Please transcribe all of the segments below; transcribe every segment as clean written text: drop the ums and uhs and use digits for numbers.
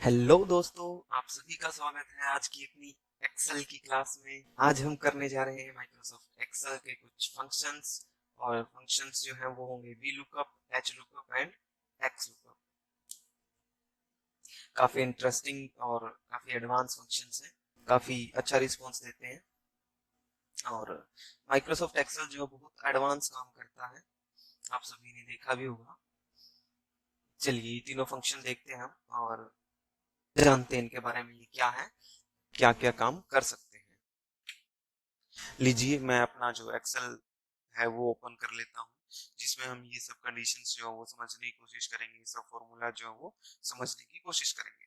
Hello दोस्तों, आप सभी का स्वागत है आज की अपनी एक्सेल की क्लास में। आज हम करने जा रहे हैं माइक्रोसॉफ्ट एक्सेल के कुछ फंक्शंस। और फंक्शंस जो हैं वो होंगे V lookup, H lookup and x lookup. काफी इंटरेस्टिंग और काफी एडवांस फंक्शंस हैं, काफी अच्छा रिस्पॉन्स देते हैं। और माइक्रोसॉफ्ट एक्सेल जो बहुत एडवांस काम करता है, आप सभी ने देखा भी होगा। चलिए ये तीनों फंक्शन देखते हैं हम और जानते हैं इनके बारे में, ये क्या है, क्या क्या काम कर सकते हैं। लीजिए मैं अपना जो एक्सेल है वो ओपन कर लेता हूँ, जिसमें हम ये सब कंडीशंस जो है वो समझने की कोशिश करेंगे, ये सब फॉर्मूला जो है वो समझने की कोशिश करेंगे।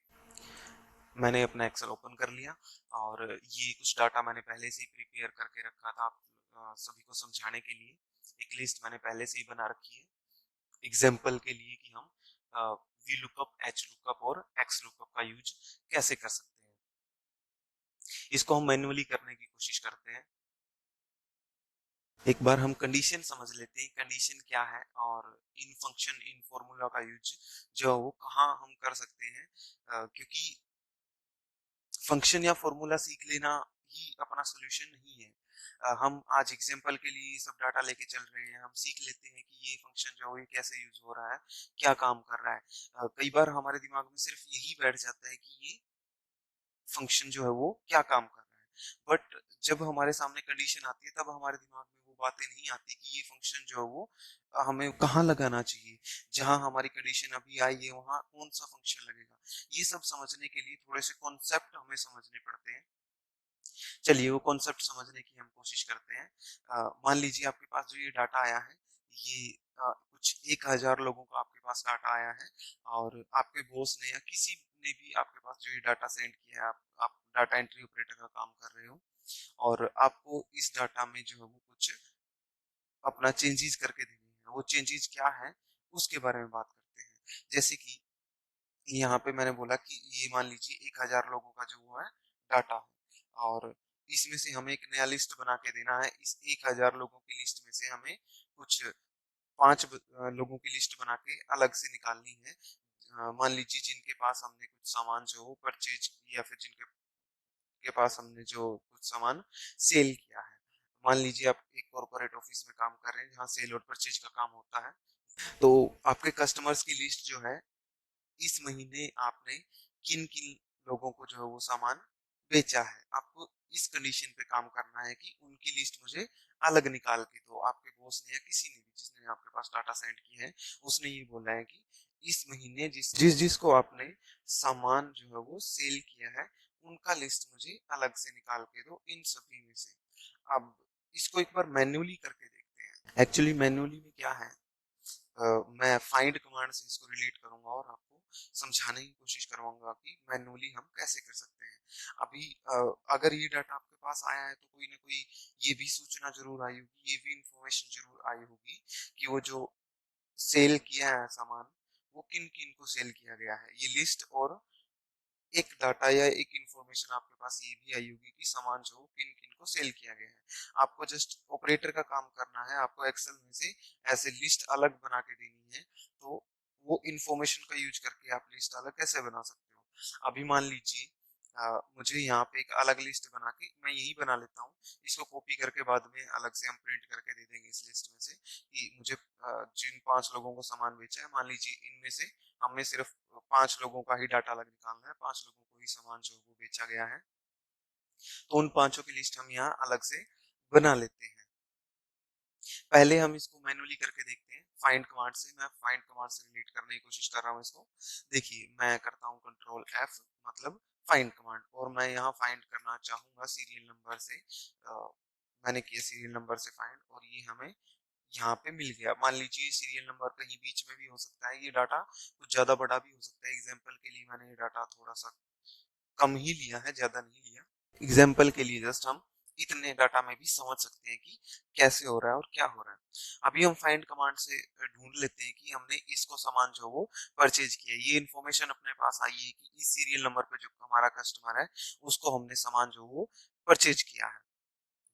मैंने अपना एक्सेल ओपन कर लिया और ये कुछ डाटा मैंने पहले से ही प्रिपेयर करके रखा था आप सभी को समझाने के लिए। एक लिस्ट मैंने पहले से ही बना रखी है एग्जाम्पल के लिए कि हम वी लुकअप, एच लुकअप और एक्स लुकअप का यूज कैसे कर सकते हैं। इसको हम मैन्युअली करने की कोशिश करते हैं। एक बार हम कंडीशन समझ लेते हैं, कंडीशन क्या है और इन फंक्शन, इन फॉर्मूला का यूज जो है वो कहाँ हम कर सकते हैं। क्योंकि फंक्शन या फॉर्मूला सीख लेना ही अपना सोल्यूशन नहीं है। हम आज एग्जांपल के लिए सब डाटा लेके चल रहे हैं, हम सीख लेते हैं कि ये फंक्शन जो है ये कैसे यूज हो रहा है, क्या काम कर रहा है। कई बार हमारे दिमाग में सिर्फ यही बैठ जाता है कि ये फंक्शन जो है वो क्या काम कर रहा है, बट जब हमारे सामने कंडीशन आती है तब हमारे दिमाग में वो बातें नहीं आती कि ये फंक्शन जो है वो हमें कहाँ लगाना चाहिए। जहां हमारी कंडीशन अभी आई है वहां कौन सा फंक्शन लगेगा, ये सब समझने के लिए थोड़े से कॉन्सेप्ट हमें समझने पड़ते हैं। चलिए वो कॉन्सेप्ट समझने की हम कोशिश करते हैं। मान लीजिए आपके पास जो ये डाटा आया है, ये कुछ 1000 लोगों का आपके पास डाटा आया है और आपके बॉस ने या किसी ने भी आपके पास जो ये डाटा सेंड किया है, आप डाटा एंट्री ऑपरेटर का काम कर रहे हो और आपको इस डाटा में जो है वो कुछ अपना चेंजेस करके देने हैं। वो चेंजेस क्या है उसके बारे में बात करते हैं। जैसे कि यहाँ पे मैंने बोला कि ये मान लीजिए 1000 लोगों का जो वो है डाटा है और इसमें से हमें एक नया लिस्ट बना के देना है। इस 1000 लोगों की लिस्ट में से हमें कुछ पांच लोगों की लिस्ट बना के अलग से निकालनी है। मान लीजिए जिनके पास हमने कुछ सामान जो हो परचेज किया, फिर जिनके के पास हमने जो कुछ सामान सेल किया है। मान लीजिए आप एक कॉर्पोरेट ऑफिस में काम कर रहे हैं जहाँ सेल और परचेज का काम होता है। तो आपके कस्टमर्स की लिस्ट जो है, इस महीने आपने किन किन लोगों को जो है वो सामान बेचा है, आपको इस कंडीशन पे काम करना है कि उनकी लिस्ट मुझे अलग निकाल के दो। आपके बॉस ने या किसी ने भी जिसने आपके पास डाटा सेंड किया है, उसने ये बोला है कि इस महीने जिस जिस जिसको आपने सामान जो है वो सेल किया है उनका लिस्ट मुझे अलग से निकाल के दो इन सभी में से। अब इसको एक बार मैन्युअली करके देखते हैं। एक्चुअली मैन्युअली में क्या है, मैं फाइंड कमांड से इसको रिलेट करूंगा और आपको समझाने की कोशिश करूंगा कि मैन्युअली हम कैसे कर सकते हैं। अभी अगर ये डाटा आपके पास आया है तो कोई ना कोई ये भी सूचना जरूर आई होगी, ये भी इंफॉर्मेशन जरूर आई होगी कि वो जो सेल किया है सामान, वो किन किन को सेल किया गया है। ये लिस्ट और एक डाटा या एक इंफॉर्मेशन आपके पास ये भी आई होगी कि सामान जो किन किन को सेल किया गया है। आपको जस्ट ऑपरेटर का काम करना है, आपको एक्सेल में से ऐसे लिस्ट अलग बना के देनी है। तो वो इंफॉर्मेशन का यूज करके आप लिस्ट अलग कैसे बना सकते हो। अभी मान लीजिए मुझे यहाँ पे एक अलग लिस्ट बना के मैं यही बना लेता हूँ, इसको कॉपी करके बाद में अलग से हम प्रिंट करके दे देंगे इस लिस्ट में से कि मुझे जिन 5 लोगों को सामान बेचा है, मान लीजिए इनमें से हमें सिर्फ 5 लोगों का ही डाटा अलग निकालना है, 5 लोगों को ही सामान जो वो बेचा गया है। तो उन पांचों की लिस्ट हम यहाँ अलग से बना लेते हैं। पहले हम इसको मैन्युअली करके देखते हैं फाइंड कमांड से। मैं फाइंड कमांड से रिलेट करने की कोशिश कर रहा हूँ इसको। देखिए मैं करता हूँ कंट्रोल एफ, मतलब फाइंड कमांड, और मैं यहाँ फाइंड करना चाहूंगा सीरियल नंबर से। मैंने किया सीरियल नंबर से फाइंड और ये हमें यहाँ पे मिल गया। मान लीजिए सीरियल नंबर कहीं बीच में भी हो सकता है, ये डाटा कुछ ज्यादा बड़ा भी हो सकता है। एग्जाम्पल के लिए मैंने ये डाटा थोड़ा सा कम ही लिया है, ज्यादा नहीं लिया। एग्जाम्पल के लिए जस्ट हम इतने डाटा में भी समझ सकते हैं कि कैसे हो रहा है और क्या हो रहा है। अभी हम फाइंड कमांड से ढूंढ लेते हैं कि हमने इसको सामान जो वो परचेज किया है। ये इन्फॉर्मेशन अपने पास आई है कि इस सीरियल नंबर पे जो हमारा कस्टमर है उसको हमने सामान जो वो परचेज किया है।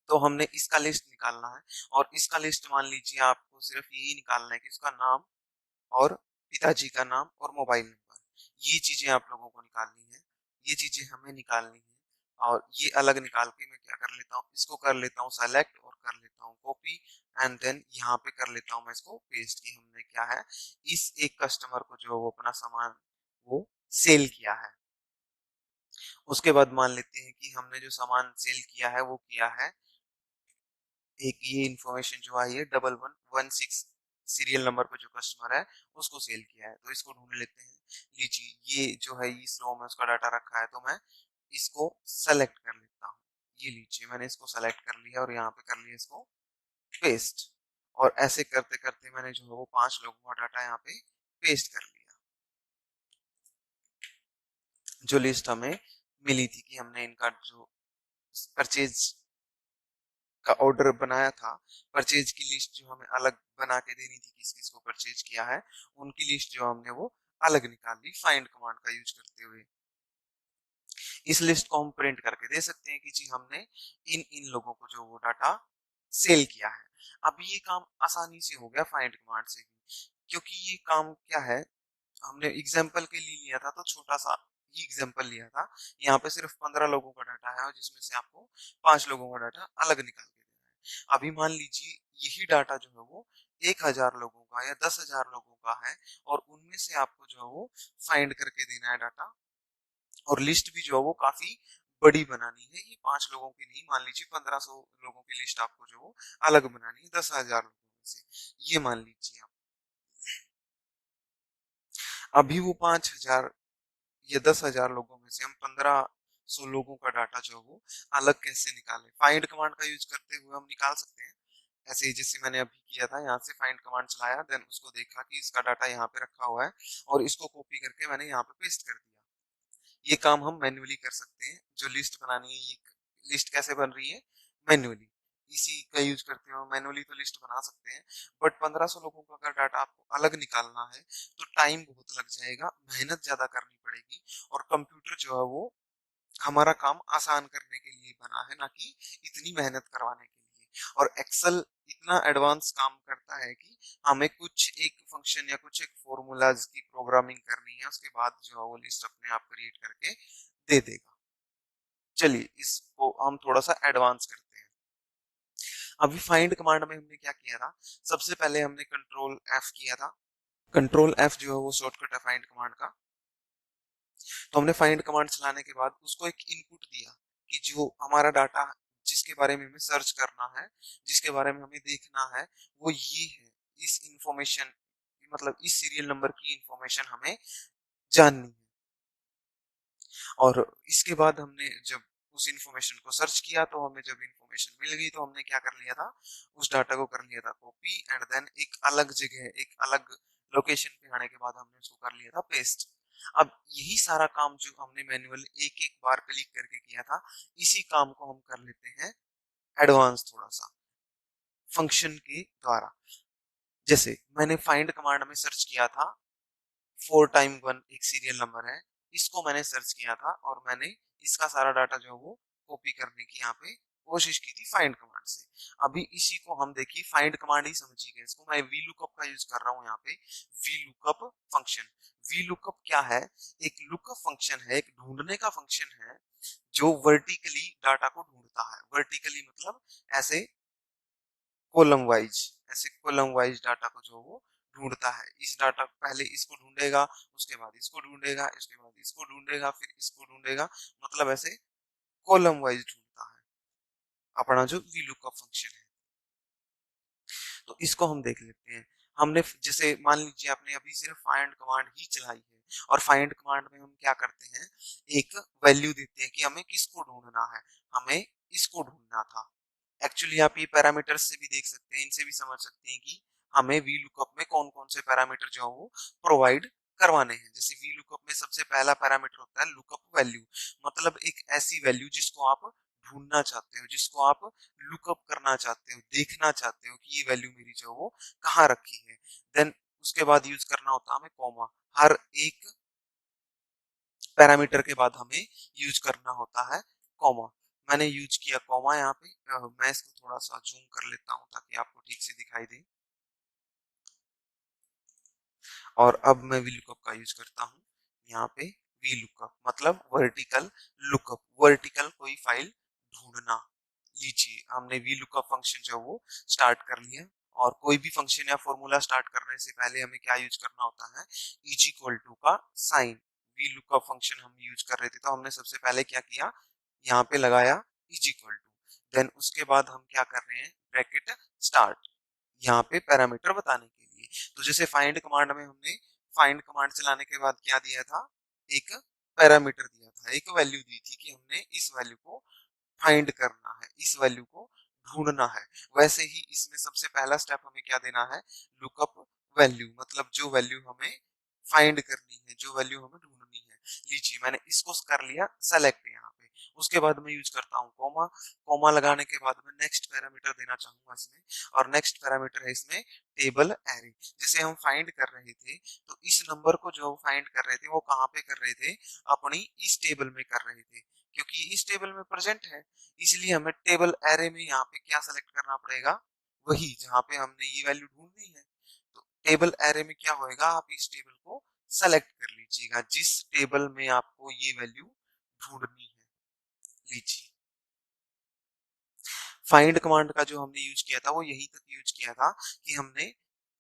तो हमने इसका लिस्ट निकालना है और इसका लिस्ट मान लीजिए आपको सिर्फ यही निकालना है कि उसका नाम और पिताजी का नाम और मोबाइल नंबर। ये चीजें आप लोगों को निकालनी है, ये चीजें हमें निकालनी है। और ये अलग निकाल के मैं क्या कर लेता हूँ, इसको कर लेता हूँ सेलेक्ट और कर लेता हूँ कॉपी, एंड देन यहाँ पे कर लेता हूँ मैं इसको पेस्ट की हमने क्या है, इस एक कस्टमर को जो वो अपना सामान वो सेल किया है। उसके बाद मान लेते हैं कि हमने जो सामान सेल किया है वो किया है, एक ये इंफॉर्मेशन जो आई है 1116 सीरियल नंबर पे जो कस्टमर है उसको सेल किया है, तो इसको ढूंढ लेते हैं। लीजिए ये जो है इस रो में उसका डाटा रखा है, तो मैं इसको सेलेक्ट कर लेता हूँ। ये लीजिए मैंने इसको सेलेक्ट कर लिया और यहाँ पे कर लिया इसको पेस्ट, और ऐसे करते करते मैंने जो है वो 5 लोगों का डाटा यहाँ पे पेस्ट कर लिया। जो लिस्ट हमें मिली थी कि हमने इनका जो परचेज का ऑर्डर बनाया था, परचेज की लिस्ट जो हमें अलग बना के देनी थी किस किस को परचेज किया है, उनकी लिस्ट जो हमने वो अलग निकाल ली फाइंड कमांड का यूज करते हुए। इस लिस्ट को हम प्रिंट करके दे सकते हैं कि जी हमने इन इन लोगों को जो वो डाटा सेल किया है। अब ये काम आसानी से हो गया फाइंड कमांड से ही, क्योंकि ये काम क्या है, हमने एग्जाम्पल के लिए लिया था तो छोटा सा ही एग्जाम्पल लिया था। यहाँ पे सिर्फ 15 लोगों का डाटा है और जिसमें से आपको 5 लोगों का डाटा अलग निकाल के देना है। अभी मान लीजिए यही डाटा जो है वो 1000 लोगों का या 10,000 लोगों का है, और उनमें से आपको जो है वो फाइंड करके देना है डाटा, और लिस्ट भी जो है वो काफी बड़ी बनानी है। ये 5 लोगों की नहीं, मान लीजिए 1500 लोगों की लिस्ट आपको जो वो अलग बनानी है 10,000 लोगों में से, ये मान लीजिए आप। अभी वो 5,000 या 10,000 लोगों में से हम 1500 लोगों का डाटा जो है वो अलग कैसे निकालें, फाइंड कमांड का यूज करते हुए हम निकाल सकते हैं। ऐसे ही जैसे मैंने अभी किया था, यहाँ से फाइंड कमांड चलाया, देन उसको देखा कि इसका डाटा यहाँ पे रखा हुआ है और इसको कॉपी करके मैंने यहाँ पे पेस्ट कर दिया। ये काम हम मैन्युअली कर सकते हैं। जो लिस्ट बनानी है, ये लिस्ट कैसे बन रही है, मैन्युअली, इसी का यूज करते हुए मैन्युअली तो लिस्ट बना सकते हैं। बट 1500 लोगों का अगर डाटा आपको अलग निकालना है तो टाइम बहुत लग जाएगा, मेहनत ज्यादा करनी पड़ेगी, और कंप्यूटर जो है वो हमारा काम आसान करने के लिए बना है, ना कि इतनी मेहनत करवाने के लिए। और एक्सेल इतना एडवांस काम करता है कि हमें कुछ एक फंक्शन या कुछ एक फॉर्मूलाज की प्रोग्रामिंग करनी है, उसके बाद जो है वो लिस्ट अपने आप क्रिएट करके दे देगा। चलिए इसको हम थोड़ा सा एडवांस करते हैं। अभी फाइंड कमांड में हमने क्या किया था, सबसे पहले हमने कंट्रोल एफ किया था। कंट्रोल एफ जो है वो शॉर्टकट है फाइंड कमांड का। तो हमने फाइंड कमांड चलाने के बाद उसको एक इनपुट दिया कि जो हमारा डाटा जिसके बारे में हमें सर्च करना है, जिसके बारे में हमें देखना है, वो ये है, इस इंफॉर्मेशन मतलब इस सीरियल नंबर की इंफॉर्मेशन हमें जाननी है। और इसके बाद हमने जब उस इंफॉर्मेशन को सर्च किया तो हमें जब इंफॉर्मेशन मिल गई तो हमने क्या कर लिया था, उस डाटा को कर लिया था कॉपी, एंड देन एक अलग जगह एक अलग लोकेशन पे आने के बाद हमने उसको कर लिया था पेस्ट। अब यही सारा काम जो हमने मैनुअल एक एक बार क्लिक करके किया था, इसी काम को हम कर लेते हैं एडवांस थोड़ा सा फंक्शन के द्वारा। जैसे मैंने फाइंड कमांड में सर्च किया था 4x1 एक सीरियल नंबर है, इसको मैंने सर्च किया था और मैंने इसका सारा डाटा जो है वो कॉपी करने की यहाँ पे कोशिश की थी फाइंड कमांड से। अभी इसी को हम देखिए फाइंड कमांड ही समझिए, इसको मैं वी लुकअप का यूज कर रहा हूँ यहाँ पे, V lookup function. V lookup क्या है, एक लुकअप फंक्शन है, एक ढूंढने का फंक्शन है जो वर्टिकली डाटा को ढूंढता है। वर्टिकली मतलब ऐसे कॉलम वाइज, ऐसे कॉलम वाइज डाटा को जो वो ढूंढता है। इस डाटा पहले इसको ढूंढेगा, उसके बाद इसको ढूंढेगा, इसके बाद इसको ढूंढेगा, फिर इसको ढूंढेगा, मतलब ऐसे कॉलम वाइज ढूंढता है अपना जो VLOOKUP फंक्शन है। तो इसको हम देख लेते हैं। हमने जैसे मान लीजिए आपने अभी सिर्फ फाइंड कमांड ही चलाई है, और फाइंड कमांड में हम क्या करते हैं, एक वैल्यू देते हैं कि हमें किसको ढूंढना है, हमें इसको ढूंढना था। एक्चुअली आप ये पैरामीटर्स से भी देख सकते हैं, इनसे भी समझ सकते हैं कि हमें VLOOKUP में कौन कौन से पैरामीटर जो है वो प्रोवाइड करवाने हैं। जैसे VLOOKUP में सबसे पहला पैरामीटर होता है लुकअप वैल्यू, मतलब एक ऐसी वैल्यू जिसको आप ढूंढना चाहते हो, जिसको आप लुकअप करना चाहते हो, देखना चाहते हो कि ये वैल्यू मेरी जो है वो कहाँ रखी है। देन उसके बाद यूज करना होता है हमें कॉमा, हर एक पैरामीटर के बाद हमें यूज करना होता है कॉमा। मैंने यूज किया कॉमा यहाँ पे। मैं इसको थोड़ा सा जूम कर लेता हूँ ताकि आपको ठीक से दिखाई दे। और अब मैं VLOOKUP का यूज करता हूँ। यहाँ पे वी लुकअप मतलब वर्टिकल लुकअप, वर्टिकल कोई फाइल ढूंढना। लीजिए हमने वी लुकअप फंक्शन जो वो स्टार्ट कर लिया। और कोई भी फंक्शन या फॉर्मूला स्टार्ट करने से पहले हमें क्या यूज करना होता है, इज इक्वल टू का साइन। वी लुकअप फंक्शन हम यूज कर रहे थे तो हमने सबसे पहले क्या किया, यहाँ पे लगाया इज इक्वल टू, देन उसके बाद हम क्या कर रहे हैं, ब्रैकेट स्टार्ट, यहाँ पे पैरामीटर बताने के लिए। तो जैसे फाइंड कमांड में हमने फाइंड कमांड चलाने के बाद क्या दिया था, एक पैरामीटर दिया था, एक वैल्यू दी थी कि हमने इस वैल्यू को फाइंड करना है, इस वैल्यू को ढूंढना है। वैसे ही इसमें सबसे पहला स्टेप हमें क्या देना है, लुकअप वैल्यू, मतलब जो वैल्यू हमें फाइंड करनी है, जो वैल्यू हमें ढूंढनी है। लीजिए मैंने इसको कर लिया सेलेक्ट यहाँ पे, उसके बाद मैं यूज करता हूँ कॉमा। कॉमा लगाने के बाद मैं नेक्स्ट पैरामीटर देना चाहूंगा इसमें, और नेक्स्ट पैरामीटर है इसमें टेबल एरे। जैसे हम फाइंड कर रहे थे तो इस नंबर को जो फाइंड कर रहे थे वो कहाँ पे कर रहे थे, अपनी इस टेबल में कर रहे थे, क्योंकि इस टेबल में प्रेजेंट है, इसलिए हमें टेबल एरे में यहाँ पे क्या सेलेक्ट करना पड़ेगा, वही जहाँ पे हमने ये वैल्यू ढूंढनी है। तो टेबल एरे में क्या होएगा, आप इस टेबल को सेलेक्ट कर लीजिएगा जिस टेबल में आपको ये वैल्यू ढूंढनी है। लीजिए फाइंड कमांड का जो हमने यूज किया था वो यही तक यूज किया था कि हमने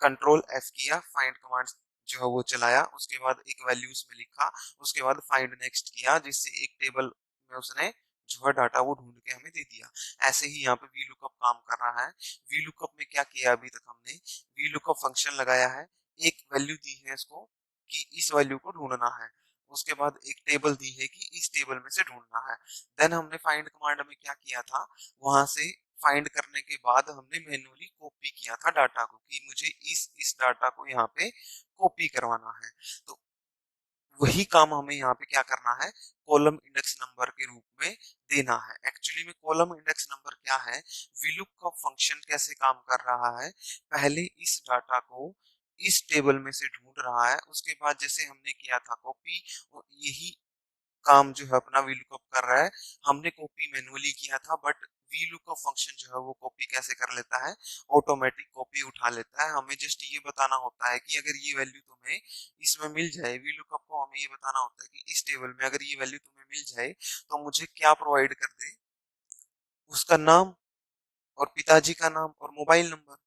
कंट्रोल एफ किया, फाइंड कमांड जो है वो चलाया, उसके बाद एक वैल्यूज में लिखा, उसके बाद फाइंड नेक्स्ट किया, जिससे एक टेबल में उसने जो है डाटा वो ढूंढ के हमें दे दिया। ऐसे ही यहाँ पे वी लुकअप काम कर रहा है। वी लुकअप में क्या किया अभी तक हमने, वी लुकअप फंक्शन लगाया है, एक वैल्यू दी है इसको कि इस वैल्यू को ढूंढना है, उसके बाद एक टेबल दी है कि इस टेबल में से ढूंढना है। देन हमने फाइंड कमांड में क्या किया था, वहां से फाइंड करने के बाद हमने मैन्युअली कॉपी किया था डाटा को, कि मुझे इस डाटा को यहाँ पे कॉपी करवाना है। तो वही काम हमें यहाँ पे क्या करना है, कॉलम इंडेक्स नंबर के रूप में देना है। एक्चुअली में कॉलम इंडेक्स नंबर क्या है, VLOOKUP फंक्शन कैसे काम कर रहा है, पहले इस डाटा को इस टेबल में से ढूंढ रहा है, उसके बाद जैसे हमने किया था कॉपी, यही काम जो है अपना VLOOKUP कर रहा है। हमने कॉपी मैन्युअली किया था, बट VLOOKUP फंक्शन जो है वो कॉपी कैसे कर लेता है, ऑटोमेटिक कॉपी उठा लेता है। हमें जस्ट ये बताना होता है कि अगर ये वैल्यू तुम्हें इसमें मिल जाए, VLOOKUP को हमें ये बताना होता है कि इस टेबल में अगर ये वैल्यू तुम्हें मिल जाए तो मुझे क्या प्रोवाइड कर दे, उसका नाम और पिताजी का नाम और मोबाइल नंबर।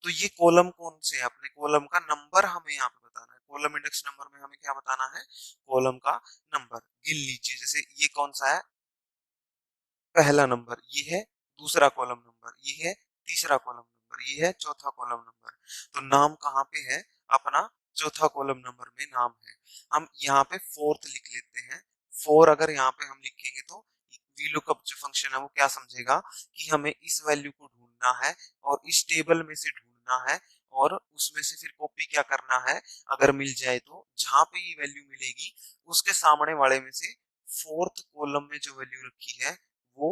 तो ये कॉलम कौन से है, अपने कॉलम का नंबर हमें यहाँ पे बताना है। कॉलम इंडेक्स नंबर में हमें क्या बताना है, कॉलम का नंबर। गिन लीजिए, जैसे ये कौन सा है, पहला नंबर, ये है दूसरा कॉलम नंबर, ये है तीसरा कॉलम नंबर, ये है चौथा कॉलम नंबर। तो नाम कहाँ पे है, अपना चौथा कॉलम नंबर में नाम है। हम यहाँ पे फोर्थ लिख लेते हैं। फोर अगर यहाँ पे हम लिखेंगे तो VLOOKUP जो फंक्शन है वो क्या समझेगा कि हमें इस वैल्यू को ढूंढना है और इस टेबल में से ढूंढना है, और उसमें से फिर कॉपी क्या करना है, अगर मिल जाए तो जहां पे ये वैल्यू मिलेगी उसके सामने वाले में से फोर्थ कॉलम में जो वैल्यू रखी है वो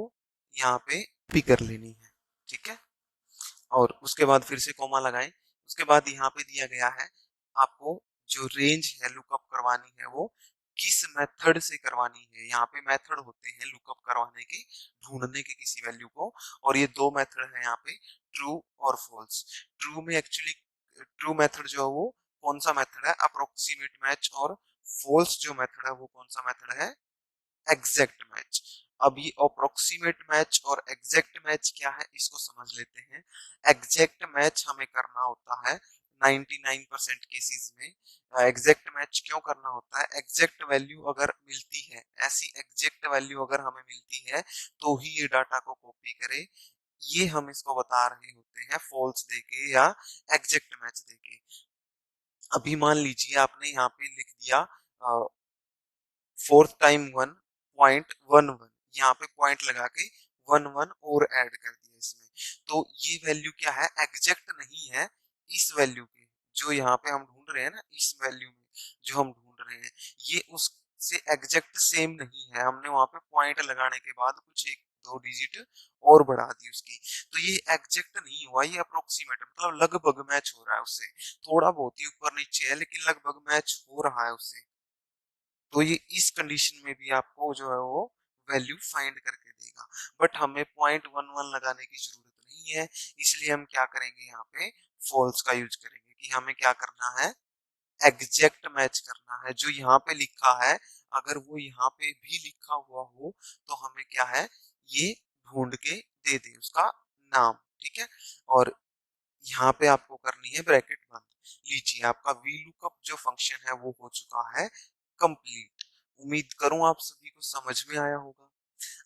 यहाँ पे कॉपी कर लेनी है। ठीक है, और उसके बाद फिर से कॉमा लगाएं। उसके बाद यहाँ पे दिया गया है आपको जो रेंज है लुकअप करवानी है वो किस मेथड से करवानी है। यहाँ पे मेथड होते हैं लुकअप करवाने के, ढूंढने के किसी वैल्यू को, और ये दो मेथड है यहाँ पे, ट्रू और फॉल्स। ट्रू में एक्चुअली ट्रू मेथड जो है वो कौन सा मेथड है, अप्रोक्सीमेट मैच, और फॉल्स जो मेथड है वो कौन सा मेथड है, एग्जैक्ट मैच। अब ये अप्रोक्सीमेट मैच और एग्जैक्ट मैच क्या है इसको समझ लेते हैं। एग्जैक्ट मैच हमें करना होता है 99% केसेस में। एग्जैक्ट मैच क्यों करना होता है, एग्जैक्ट वैल्यू अगर मिलती है, ऐसी एग्जैक्ट वैल्यू अगर हमें मिलती है तो ही ये डाटा को कॉपी करे। ये हम इसको बता रहे होते हैं फॉल्स देके या एग्जैक्ट मैच देके। अभी मान लीजिए आपने यहाँ पे लिख दिया फोर्थ टाइम 1.11, यहाँ पे पॉइंट लगा के 11 और ऐड कर दिया इसमें, तो ये वैल्यू क्या है, एग्जैक्ट नहीं है इस वैल्यू के, जो यहाँ पे हम ढूंढ रहे हैं ना, इस वैल्यू में जो हम ढूंढ रहे हैं ये उससे एग्जैक्ट सेम नहीं है। हमने वहां पे पॉइंट लगाने के बाद कुछ एक दो डिजिट और बढ़ा दी उसकी, तो ये एग्जैक्ट नहीं हुआ, ये अप्रोक्सीमेट मतलब लगभग मैच हो रहा है उससे, थोड़ा बहुत ही ऊपर नीचे है लेकिन लगभग मैच हो रहा है उससे। तो ये इस कंडीशन में भी आपको जो है वो वैल्यू फाइंड करके देगा। बट हमें 0.11 लगाने की जरूरत नहीं है, इसलिए हम क्या करेंगे, यहाँ पे फॉल्स का यूज करेंगे कि हमें क्या करना है, एग्जैक्ट मैच करना है। जो यहाँ पे लिखा है अगर वो यहाँ पे भी लिखा हुआ हो तो हमें क्या है ये ढूंढ के दे दे उसका नाम, ठीक है। और यहाँ पे आपको करनी है ब्रैकेट बंद। लीजिए आपका VLOOKUP जो फंक्शन है वो हो चुका है कंप्लीट। उम्मीद करूं आप सभी को समझ में आया होगा।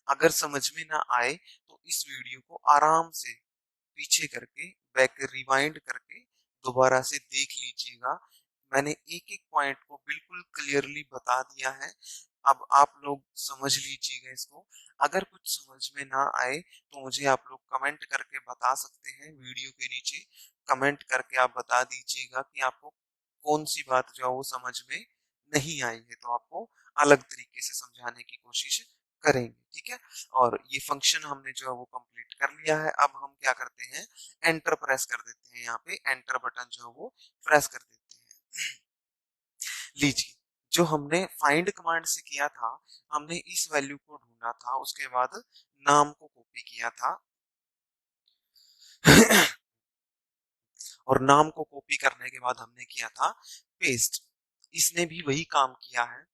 अगर समझ में ना आए तो इस वीडियो को आराम से पीछे करके बैक रिवाइंड करके दोबारा से देख लीजिएगा। मैंने एक एक पॉइंट को बिल्कुल क्लियरली बता दिया है। अब आप लोग समझ लीजिएगा इसको। अगर कुछ समझ में ना आए तो मुझे आप लोग कमेंट करके बता सकते हैं। वीडियो के नीचे कमेंट करके आप बता दीजिएगा कि आपको कौन सी बात जो है वो समझ में नहीं आई है, तो आपको अलग तरीके से समझाने की कोशिश करेंगे, ठीक है। और ये फंक्शन हमने जो है वो कंप्लीट कर लिया है। अब हम क्या करते हैं एंटर प्रेस कर देते हैं। यहाँ पे एंटर बटन जो है वो प्रेस कर देते हैं। लीजिए जो हमने फाइंड कमांड से किया था, हमने इस वैल्यू को ढूंढा था, उसके बाद नाम को कॉपी किया था और नाम को कॉपी करने के बाद हमने किया था पेस्ट। इसने भी वही काम किया है।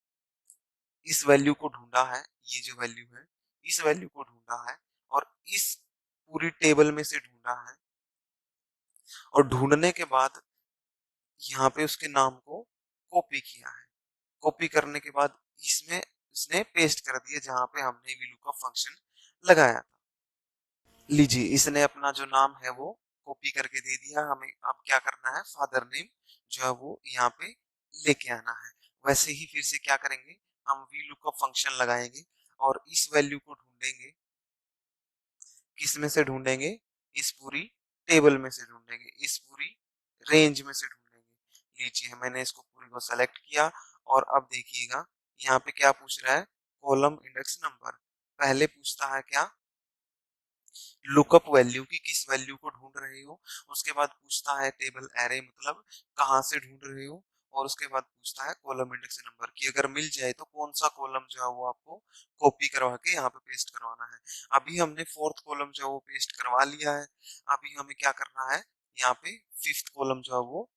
इस वैल्यू को ढूंढा है, ये जो वैल्यू है इस वैल्यू को ढूंढा है और इस पूरी टेबल में से ढूंढा है और ढूंढने के बाद यहाँ पे उसके नाम को कॉपी किया है। कॉपी करने के बाद इसमें इसने पेस्ट कर दिया जहां पे हमने VLOOKUP फंक्शन लगाया था। लीजिए इसने अपना जो नाम है वो कॉपी करके दे दिया। हमें अब क्या करना है फादर नेम जो है वो यहाँ पे लेके आना है। वैसे ही फिर से क्या करेंगे हम VLOOKUP फंक्शन लगाएंगे और इस वैल्यू को ढूंढेंगे। किस में से ढूंढेंगे इस पूरी टेबल में से ढूंढेंगे, इस पूरी रेंज में से ढूंढेंगे। लीजिए मैंने इसको पूरी को सेलेक्ट किया और अब देखिएगा यहाँ पे क्या पूछ रहा है कॉलम इंडेक्स नंबर। पहले पूछता है क्या लुकअप वैल्यू की किस वैल्यू को ढूंढ रहे हो। उसके बाद पूछता है टेबल एरे मतलब कहाँ से ढूंढ रहे हो। और उसके बाद पूछता है कॉलम इंडेक्स नंबर की अगर मिल जाए तो कौन सा कॉलम जो है वो आपको कॉपी करवा के यहाँ पे पेस्ट करवाना है। अभी हमने फोर्थ कॉलम जो है वो पेस्ट करवा लिया है। अभी हमें क्या करना है यहाँ पे फिफ्थ कॉलम जो है वो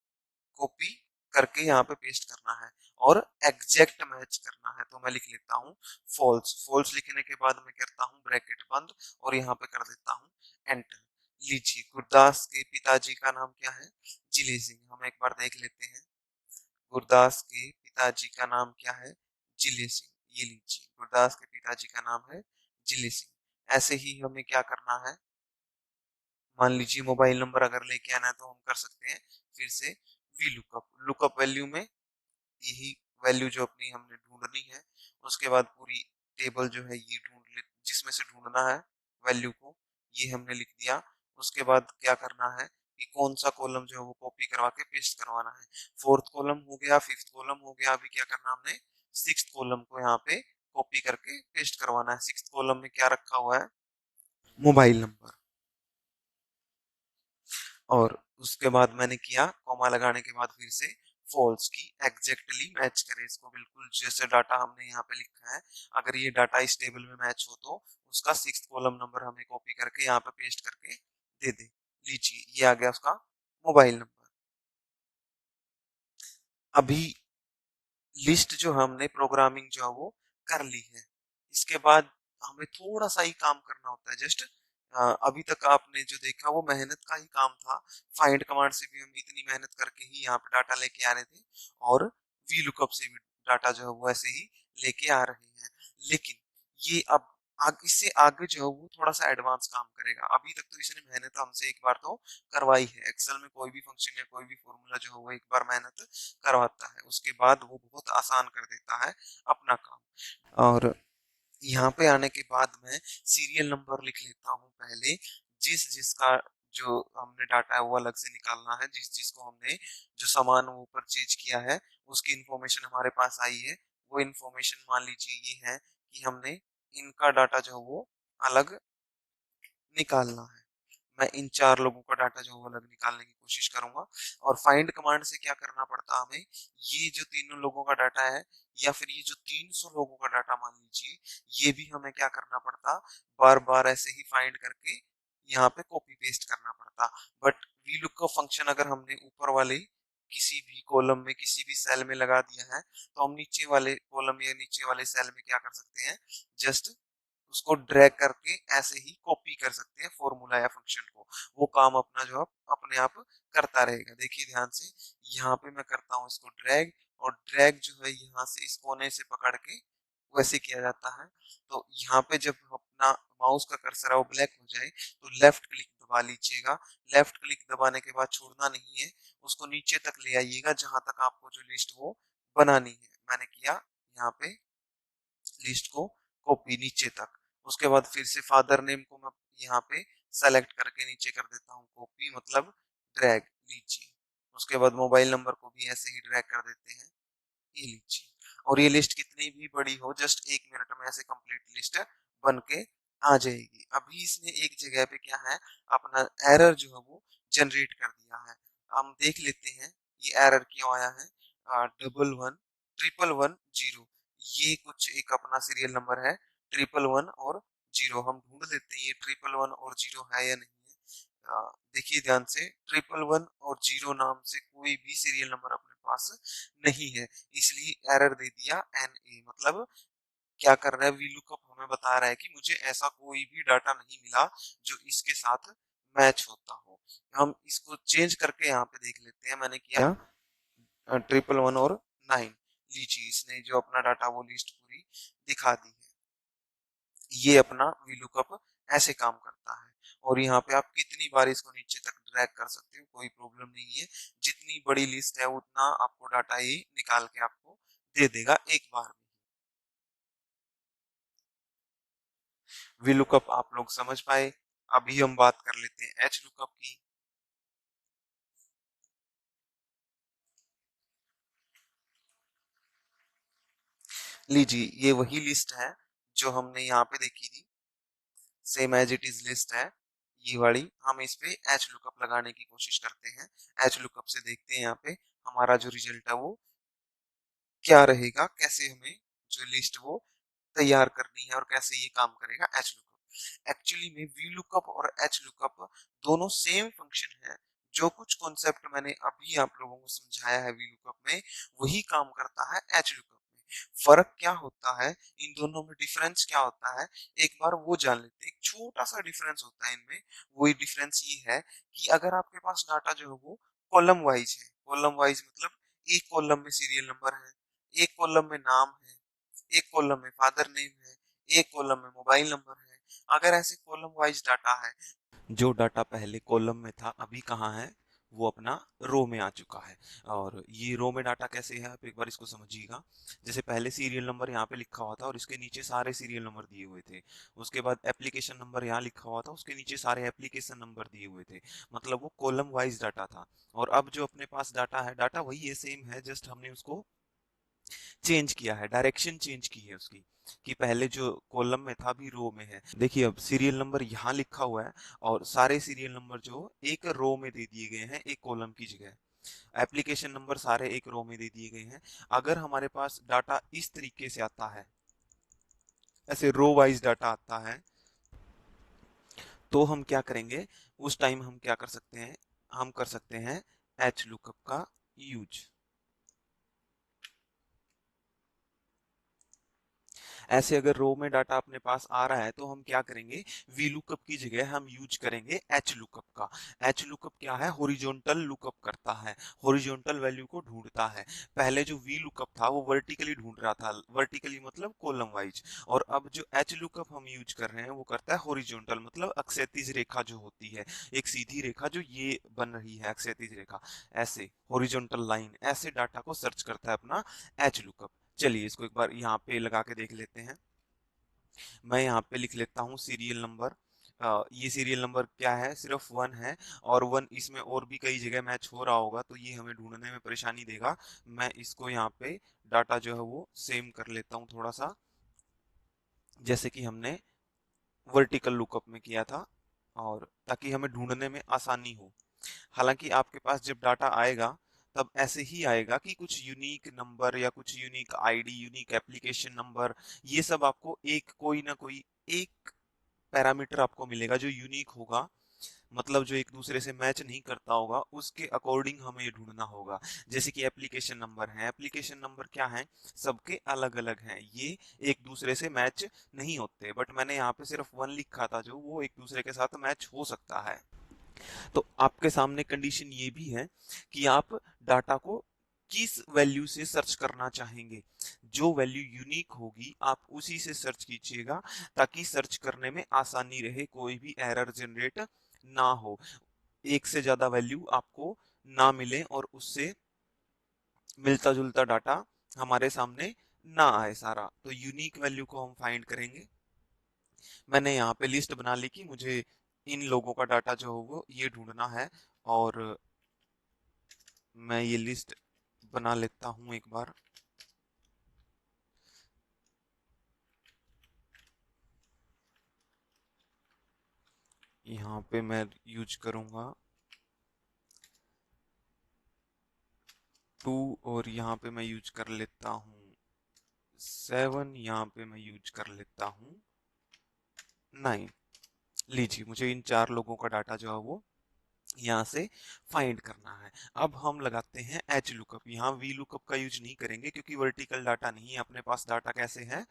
कॉपी करके यहाँ पे पेस्ट करना है और एग्जैक्ट मैच करना है। तो मैं लिख लेता हूँ फॉल्स। फॉल्स लिखने के बाद मैं करता हूँ ब्रैकेट बंद और यहाँ पे कर देता हूँ एंटर। लीजिए गुरदास के पिताजी का नाम क्या है जिले सिंह। हम एक बार देख लेते हैं गुरदास के पिताजी का नाम क्या है जिले सिंह। ये लीजिए गुरदास के पिताजी का नाम है जिले सिंह। ऐसे ही हमें क्या करना है मान लीजिए मोबाइल नंबर अगर लेके आना है तो हम कर सकते हैं फिर से VLOOKUP। लुकअप वैल्यू में यही वैल्यू जो अपनी हमने ढूंढनी है उसके बाद पूरी टेबल जो है ये ढूंढ ले जिसमें से ढूंढना है वैल्यू को ये हमने लिख दिया। उसके बाद क्या करना है कि कौन सा कॉलम जो है वो कॉपी करवा के पेस्ट करवाना है। फोर्थ कॉलम हो गया फिफ्थ कॉलम हो गया। अभी क्या करना हमने सिक्स्थ कॉलम को यहाँ पे कॉपी करके पेस्ट करवाना है। सिक्स्थ कॉलम में क्या रखा हुआ है मोबाइल नंबर। और उसके बाद मैंने किया कॉमा लगाने के बाद फिर से फॉल्स की एग्जैक्टली मैच करे इसको बिल्कुल जैसे डाटा हमने यहाँ पे लिखा है। अगर ये डाटा इस टेबल में मैच हो तो उसका सिक्स्थ कॉलम नंबर हमें कॉपी करके यहाँ पे पेस्ट करके दे दे। लीजिए ये आ गया उसका मोबाइल नंबर। अभी लिस्ट जो हमने प्रोग्रामिंग जो है वो कर ली है। इसके बाद हमें थोड़ा सा ही काम करना होता है जस्ट। अभी तक आपने जो देखा वो मेहनत का ही काम था। फाइंड कमांड से भी हम इतनी मेहनत करके ही यहाँ पे डाटा लेके आ रहे थे और VLOOKUP से भी डाटा जो है वो ऐसे ही लेके आ रहे हैं। लेकिन ये अब इससे आगे जो है वो थोड़ा सा एडवांस काम करेगा। अभी तक तो इसने मेहनत हमसे एक बार तो करवाई है। एक्सेल में कोई भी फंक्शन या कोई भी फॉर्मूला जो है वो एक बार मेहनत करवाता है उसके बाद वो बहुत आसान कर देता है अपना काम। और यहाँ पे आने के बाद मैं सीरियल नंबर लिख लेता हूँ पहले। जिस जिसका जो हमने डाटा है वो अलग से निकालना है। जिस जिसको हमने जो सामान वो परचेज किया है उसकी इंफॉर्मेशन हमारे पास आई है। वो इंफॉर्मेशन मान लीजिए ये है कि हमने इनका डाटा जो है वो अलग निकालना है। मैं इन चार लोगों का डाटा जो है अलग निकालने की कोशिश करूंगा। और फाइंड कमांड से क्या करना पड़ता है हमें ये जो तीनों लोगों का डाटा है या फिर ये जो 300 लोगों का डाटा मान लीजिए ये भी हमें क्या करना पड़ता बार बार ऐसे ही फाइंड करके यहाँ पे कॉपी पेस्ट करना पड़ता। बट VLOOKUP फंक्शन अगर हमने ऊपर वाले किसी भी कॉलम में किसी भी सेल में लगा दिया है, तो हम नीचे वाले कॉलम या नीचे वाले सेल में क्या कर सकते हैं, जस्ट उसको ड्रैग करके ऐसे ही कॉपी कर सकते हैं फॉर्मूला या फंक्शन को। वो काम अपना जो अपने आप करता रहेगा। देखिए ध्यान से, यहाँ पे मैं करता हूँ इसको ड्रैग, और ड्रैग जो है यहाँ से इस कोने से पकड़ के वैसे किया जाता है। तो यहाँ पे जब अपना माउस का कर्सर है वो ब्लैक हो जाए तो लेफ्ट क्लिक दबा लीजिएगा। लेफ्ट क्लिक दबाने के बाद छोड़ना नहीं है, उसको नीचे तक ले आइएगा जहां तक आपको जो लिस्ट वो बनानी है। मैंने किया यहाँ पे लिस्ट को कॉपी नीचे तक। उसके बाद फिर से फादर नेम को मैं यहाँ पे सेलेक्ट करके नीचे कर देता हूँ कॉपी, मतलब ड्रैग लीजिए। उसके बाद मोबाइल नंबर को भी ऐसे ही ड्रैग कर देते हैं, ये लीजिए। और ये लिस्ट कितनी भी बड़ी हो, जस्ट 1 मिनट में ऐसे कंप्लीट लिस्ट बन के आ जाएगी। अभी इसने एक जगह पे क्या है, अपना एरर जो है वो जनरेट कर दिया है। हम देख लेते हैं ये एरर क्यों आया है। 111110, ये कुछ एक अपना सीरियल नंबर है 1111 और 0। हम ढूंढ लेते हैं ये 1111 और 0 है या नहीं है। देखिए ध्यान से, 1111 और 0 नाम से कोई भी सीरियल नंबर अपने पास नहीं है, इसलिए एरर दे दिया NA। मतलब क्या कर रहा है, VLOOKUP हमें बता रहा है कि मुझे ऐसा कोई भी डाटा नहीं मिला जो इसके साथ मैच होता हो। हम इसको चेंज करके यहाँ पे देख लेते हैं। मैंने किया 1111 और 9, लीजिए इसने जो अपना डाटा वो लिस्ट पूरी दिखा दी है। ये अपना VLOOKUP ऐसे काम करता है। और यहाँ पे आप कितनी बार इसको नीचे तक ड्रैग कर सकते हो, कोई प्रॉब्लम नहीं है। जितनी बड़ी लिस्ट है उतना आपको डाटा ये निकाल के आपको दे देगा एक बार में। VLOOKUP आप लोग समझ पाए। अभी हम बात कर लेते हैं HLOOKUP की। लीजिए ये वही लिस्ट है जो हमने यहाँ पे देखी थी, same as it is list है ये वाली। हम इस पे HLOOKUP लगाने की कोशिश करते हैं। HLOOKUP से देखते हैं यहाँ पे हमारा जो रिजल्ट है वो क्या रहेगा, कैसे हमें जो लिस्ट वो तैयार करनी है और कैसे ये काम करेगा HLOOKUP। एक्चुअली में VLOOKUP और HLOOKUP दोनों सेम फंक्शन है। जो कुछ कॉन्सेप्ट मैंने अभी आप लोगों को समझाया है VLOOKUP में, वही काम करता है HLOOKUP में। फर्क क्या होता है इन दोनों में, डिफरेंस क्या होता है, एक बार वो जान लेते हैं। एक छोटा सा डिफरेंस होता है इनमें। वही डिफरेंस ये है कि अगर आपके पास डाटा जो है वो कॉलम वाइज है, कॉलम वाइज मतलब एक कॉलम में सीरियल नंबर है, एक कॉलम में नाम है, एक कॉलम में फादर नेम है, एक कॉलम में मोबाइल नंबर है। अगर ऐसे कॉलम वाइज डाटा है, जो डाटा पहले कॉलम में था अभी कहाँ है, वो अपना रो में आ चुका है। और ये रो में डाटा कैसे है, आप एक बार इसको समझिएगा। जैसे पहले सीरियल नंबर यहाँ पे लिखा हुआ था और इसके नीचे सारे सीरियल नंबर दिए हुए थे। उसके बाद एप्लीकेशन नंबर यहाँ लिखा हुआ था, उसके नीचे सारे एप्लीकेशन नंबर दिए हुए थे। मतलब वो कॉलम वाइज डाटा था। और अब जो अपने पास डाटा है, डाटा वही है, सेम है, जस्ट हमने उसको चेंज किया है, डायरेक्शन चेंज की है उसकी, कि पहले जो कॉलम में था अभी रो में है। देखिए अब सीरियल नंबर यहाँ लिखा हुआ है और सारे सीरियल नंबर जो एक रो में दे दिए गए हैं एक कॉलम की जगह। एप्लीकेशन नंबर सारे एक रो में दे दिए गए हैं। अगर हमारे पास डाटा इस तरीके से आता है, ऐसे रो वाइज डाटा आता है, तो हम क्या करेंगे, उस टाइम हम क्या कर सकते हैं, हम कर सकते हैं एच लुकअप का यूज। ऐसे अगर रो में डाटा अपने पास आ रहा है तो हम क्या करेंगे, वी लुकअप की जगह हम यूज करेंगे एच लुकअप का। एच लुकअप क्या है, हॉरिजॉन्टल लुकअप करता है, हॉरिजॉन्टल वैल्यू को ढूंढता है। पहले जो वी लुकअप था वो वर्टिकली ढूंढ रहा था, वर्टिकली मतलब कॉलम वाइज। और अब जो एच लुकअप हम यूज कर रहे हैं वो करता है हॉरिजॉन्टल, मतलब अक्षैतिज रेखा जो होती है, एक सीधी रेखा जो ये बन रही है अक्षैतिज रेखा, ऐसे हॉरिजॉन्टल लाइन, ऐसे डाटा को सर्च करता है अपना एच लुकअप। चलिए इसको एक बार यहाँ पे लगा के देख लेते हैं। मैं यहाँ पे लिख लेता हूँ सीरियल नंबर। ये सीरियल नंबर क्या है, सिर्फ 1 है। और 1 इसमें और भी कई जगह मैच हो रहा होगा तो ये हमें ढूंढने में परेशानी देगा। मैं इसको यहाँ पे डाटा जो है वो सेम कर लेता हूँ थोड़ा सा, जैसे कि हमने वर्टिकल लुकअप में किया था, और ताकि हमें ढूंढने में आसानी हो। हालांकि आपके पास जब डाटा आएगा तब ऐसे ही आएगा कि कुछ यूनिक नंबर या कुछ unique ID, unique application number, ये सब आपको एक कोई ना कोई एक पैरामीटर आपको मिलेगा जो यूनिक होगा। मतलब जो एक दूसरे से मैच नहीं करता होगा उसके अकॉर्डिंग हमें ये ढूंढना होगा। जैसे कि एप्लीकेशन नंबर है, एप्लीकेशन नंबर क्या है, सबके अलग अलग हैं, ये एक दूसरे से मैच नहीं होते, बट मैंने यहाँ पे सिर्फ वन लिखा था जो वो एक दूसरे के साथ मैच हो सकता है। तो आपके सामने कंडीशन ये भी है कि आप डाटा को किस वैल्यू से सर्च करना चाहेंगे। जो वैल्यू यूनिक होगी आप उसी से सर्च कीजिएगा, ताकि सर्च करने में आसानी रहे, कोई भी एरर जनरेट ना हो, एक से ज्यादा वैल्यू आपको ना मिले और उससे मिलता जुलता डाटा हमारे सामने ना आए सारा। तो यूनिक वैल्यू को हम फाइंड करेंगे। मैंने यहाँ पे लिस्ट बना ली कि मुझे इन लोगों का डाटा जो हो वो ये ढूंढना है, और मैं ये लिस्ट बना लेता हूँ एक बार। यहाँ पे मैं यूज करूंगा 2, और यहाँ पे मैं यूज कर लेता हूँ 7, यहाँ पे मैं यूज कर लेता हूँ 9। लीजिए, मुझे इन 4 लोगों का डाटा जो है वो यहाँ से फाइंड करना है। अब हम लगाते हैं एच लुकअप। यहाँ वी लुकअप का यूज नहीं करेंगे क्योंकि वर्टिकल डाटा नहीं है अपने पास, डाटा कैसे है,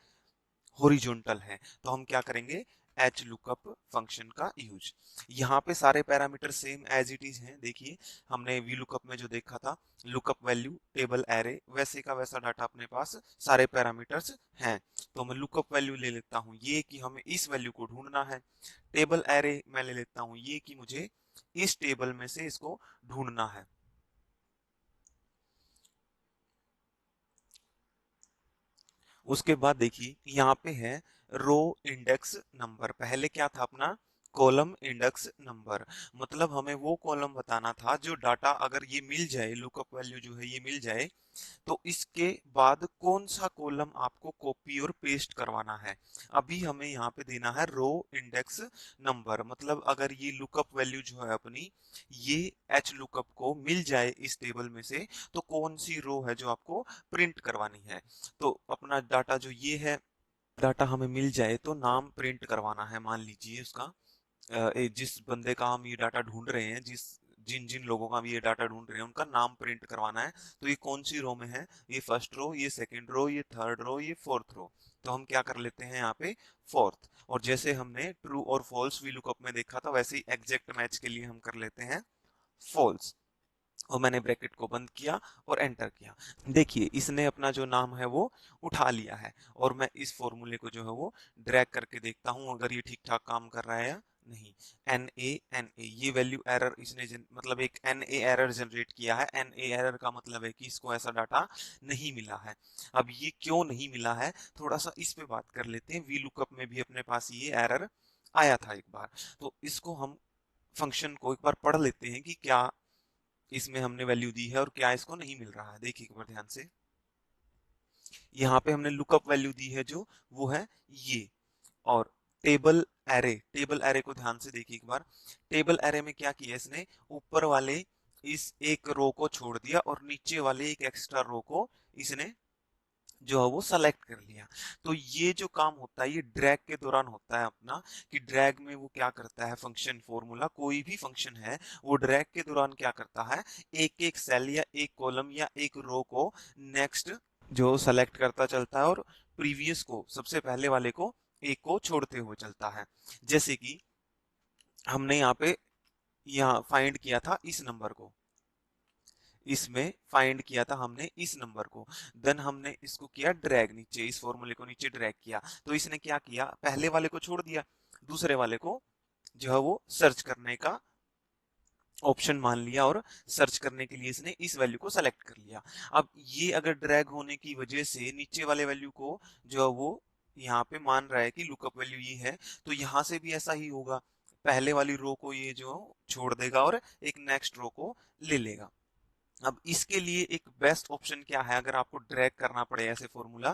हॉरिजॉन्टल है। तो हम क्या करेंगे, एच लुकअप फंक्शन का यूज। यहाँ पे सारे parameter same as it is हैं। देखिए, हमने वी लुकअप में जो देखा था, लुकअप वैल्यू टेबल एरे, वैसे का वैसा डाटा अपने पास सारे पैरामीटर्स हैं। तो मैं लुकअप वैल्यू ले लेता हूँ ये कि हमें इस वैल्यू को ढूंढना है। टेबल एरे मैं ले लेता हूँ ये कि मुझे इस टेबल में से इसको ढूंढना है। उसके बाद देखिए यहाँ पे है रो इंडेक्स नंबर। पहले क्या था अपना, कॉलम इंडेक्स नंबर। मतलब हमें वो कॉलम बताना था जो डाटा अगर ये मिल जाए, लुकअप वैल्यू जो है ये मिल जाए, तो इसके बाद कौन सा कॉलम आपको कॉपी और पेस्ट करवाना है। अभी हमें यहाँ पे देना है रो इंडेक्स नंबर। मतलब अगर ये लुकअप वैल्यू जो है अपनी, ये एच लुकअप को मिल जाए इस टेबल में से, तो कौन सी रो है जो आपको प्रिंट करवानी है। तो अपना डाटा जो ये है, डाटा हमें मिल जाए तो नाम प्रिंट करवाना है। मान लीजिए उसका जिस बंदे का हम ये डाटा ढूंढ रहे हैं, जिन जिन लोगों का हम ये डाटा ढूंढ रहे हैं उनका नाम प्रिंट करवाना है। तो ये कौन सी रो में है, ये फर्स्ट रो, ये सेकंड रो, ये थर्ड रो, ये फोर्थ रो। तो हम क्या कर लेते हैं यहाँ पे फोर्थ। और जैसे हमने ट्रू और फॉल्स वी लुकअप में देखा था, वैसे ही एग्जैक्ट मैच के लिए हम कर लेते हैं फॉल्स। और मैंने ब्रैकेट को बंद किया और एंटर किया। देखिए, इसने अपना जो नाम है वो उठा लिया है। और मैं इस फॉर्मूले को जो है वो ड्रैग करके देखता हूँ अगर ये ठीक ठाक काम कर रहा है या नहीं। एन ए ये वैल्यू एरर इसने मतलब एक एन ए एरर जनरेट किया है। एन ए एरर का मतलब है कि इसको ऐसा डाटा नहीं मिला है। अब ये क्यों नहीं मिला है, थोड़ा सा इस पे बात कर लेते हैं। वी लुकअप में भी अपने पास ये एरर आया था एक बार। तो इसको हम फंक्शन को एक बार पढ़ लेते हैं कि क्या इसमें हमने वैल्यू दी है और क्या इसको नहीं मिल रहा है। देखिए एक बार ध्यान से, यहाँ पे हमने लुकअप वैल्यू दी है जो वो है ये। और टेबल एरे को ध्यान से देखिए एक बार। टेबल एरे में क्या किया इसने, ऊपर वाले इस एक रो को छोड़ दिया और नीचे वाले एक एक्स्ट्रा रो को इसने जो है वो सेलेक्ट कर लिया। तो ये जो काम होता है ये ड्रैग के दौरान होता है अपना, कि ड्रैग में वो क्या करता है, फंक्शन फॉर्मूला कोई भी फंक्शन है वो ड्रैग के दौरान क्या करता है, एक एक सेल या एक कॉलम या एक रो को नेक्स्ट जो सेलेक्ट करता चलता है, और प्रीवियस को, सबसे पहले वाले को, एक को छोड़ते हुए चलता है। जैसे कि हमने यहाँ पे यहाँ फाइंड किया था इस नंबर को, इसमें फाइंड किया था हमने इस नंबर को, देन हमने इसको किया ड्रैग नीचे, इस फॉर्मूले को नीचे ड्रैग किया। तो इसने क्या किया, पहले वाले को छोड़ दिया, दूसरे वाले को जो है वो सर्च करने का ऑप्शन मान लिया, और सर्च करने के लिए इसने इस वैल्यू को सेलेक्ट कर लिया। अब ये अगर ड्रैग होने की वजह से नीचे वाले वैल्यू को जो है वो यहाँ पे मान रहा है कि लुकअप वैल्यू ये है, तो यहाँ से भी ऐसा ही होगा, पहले वाली रो को ये जो छोड़ देगा और एक नेक्स्ट रो को ले लेगा। अब इसके लिए एक बेस्ट ऑप्शन क्या है, अगर आपको ड्रैग करना पड़े ऐसे फॉर्मूला,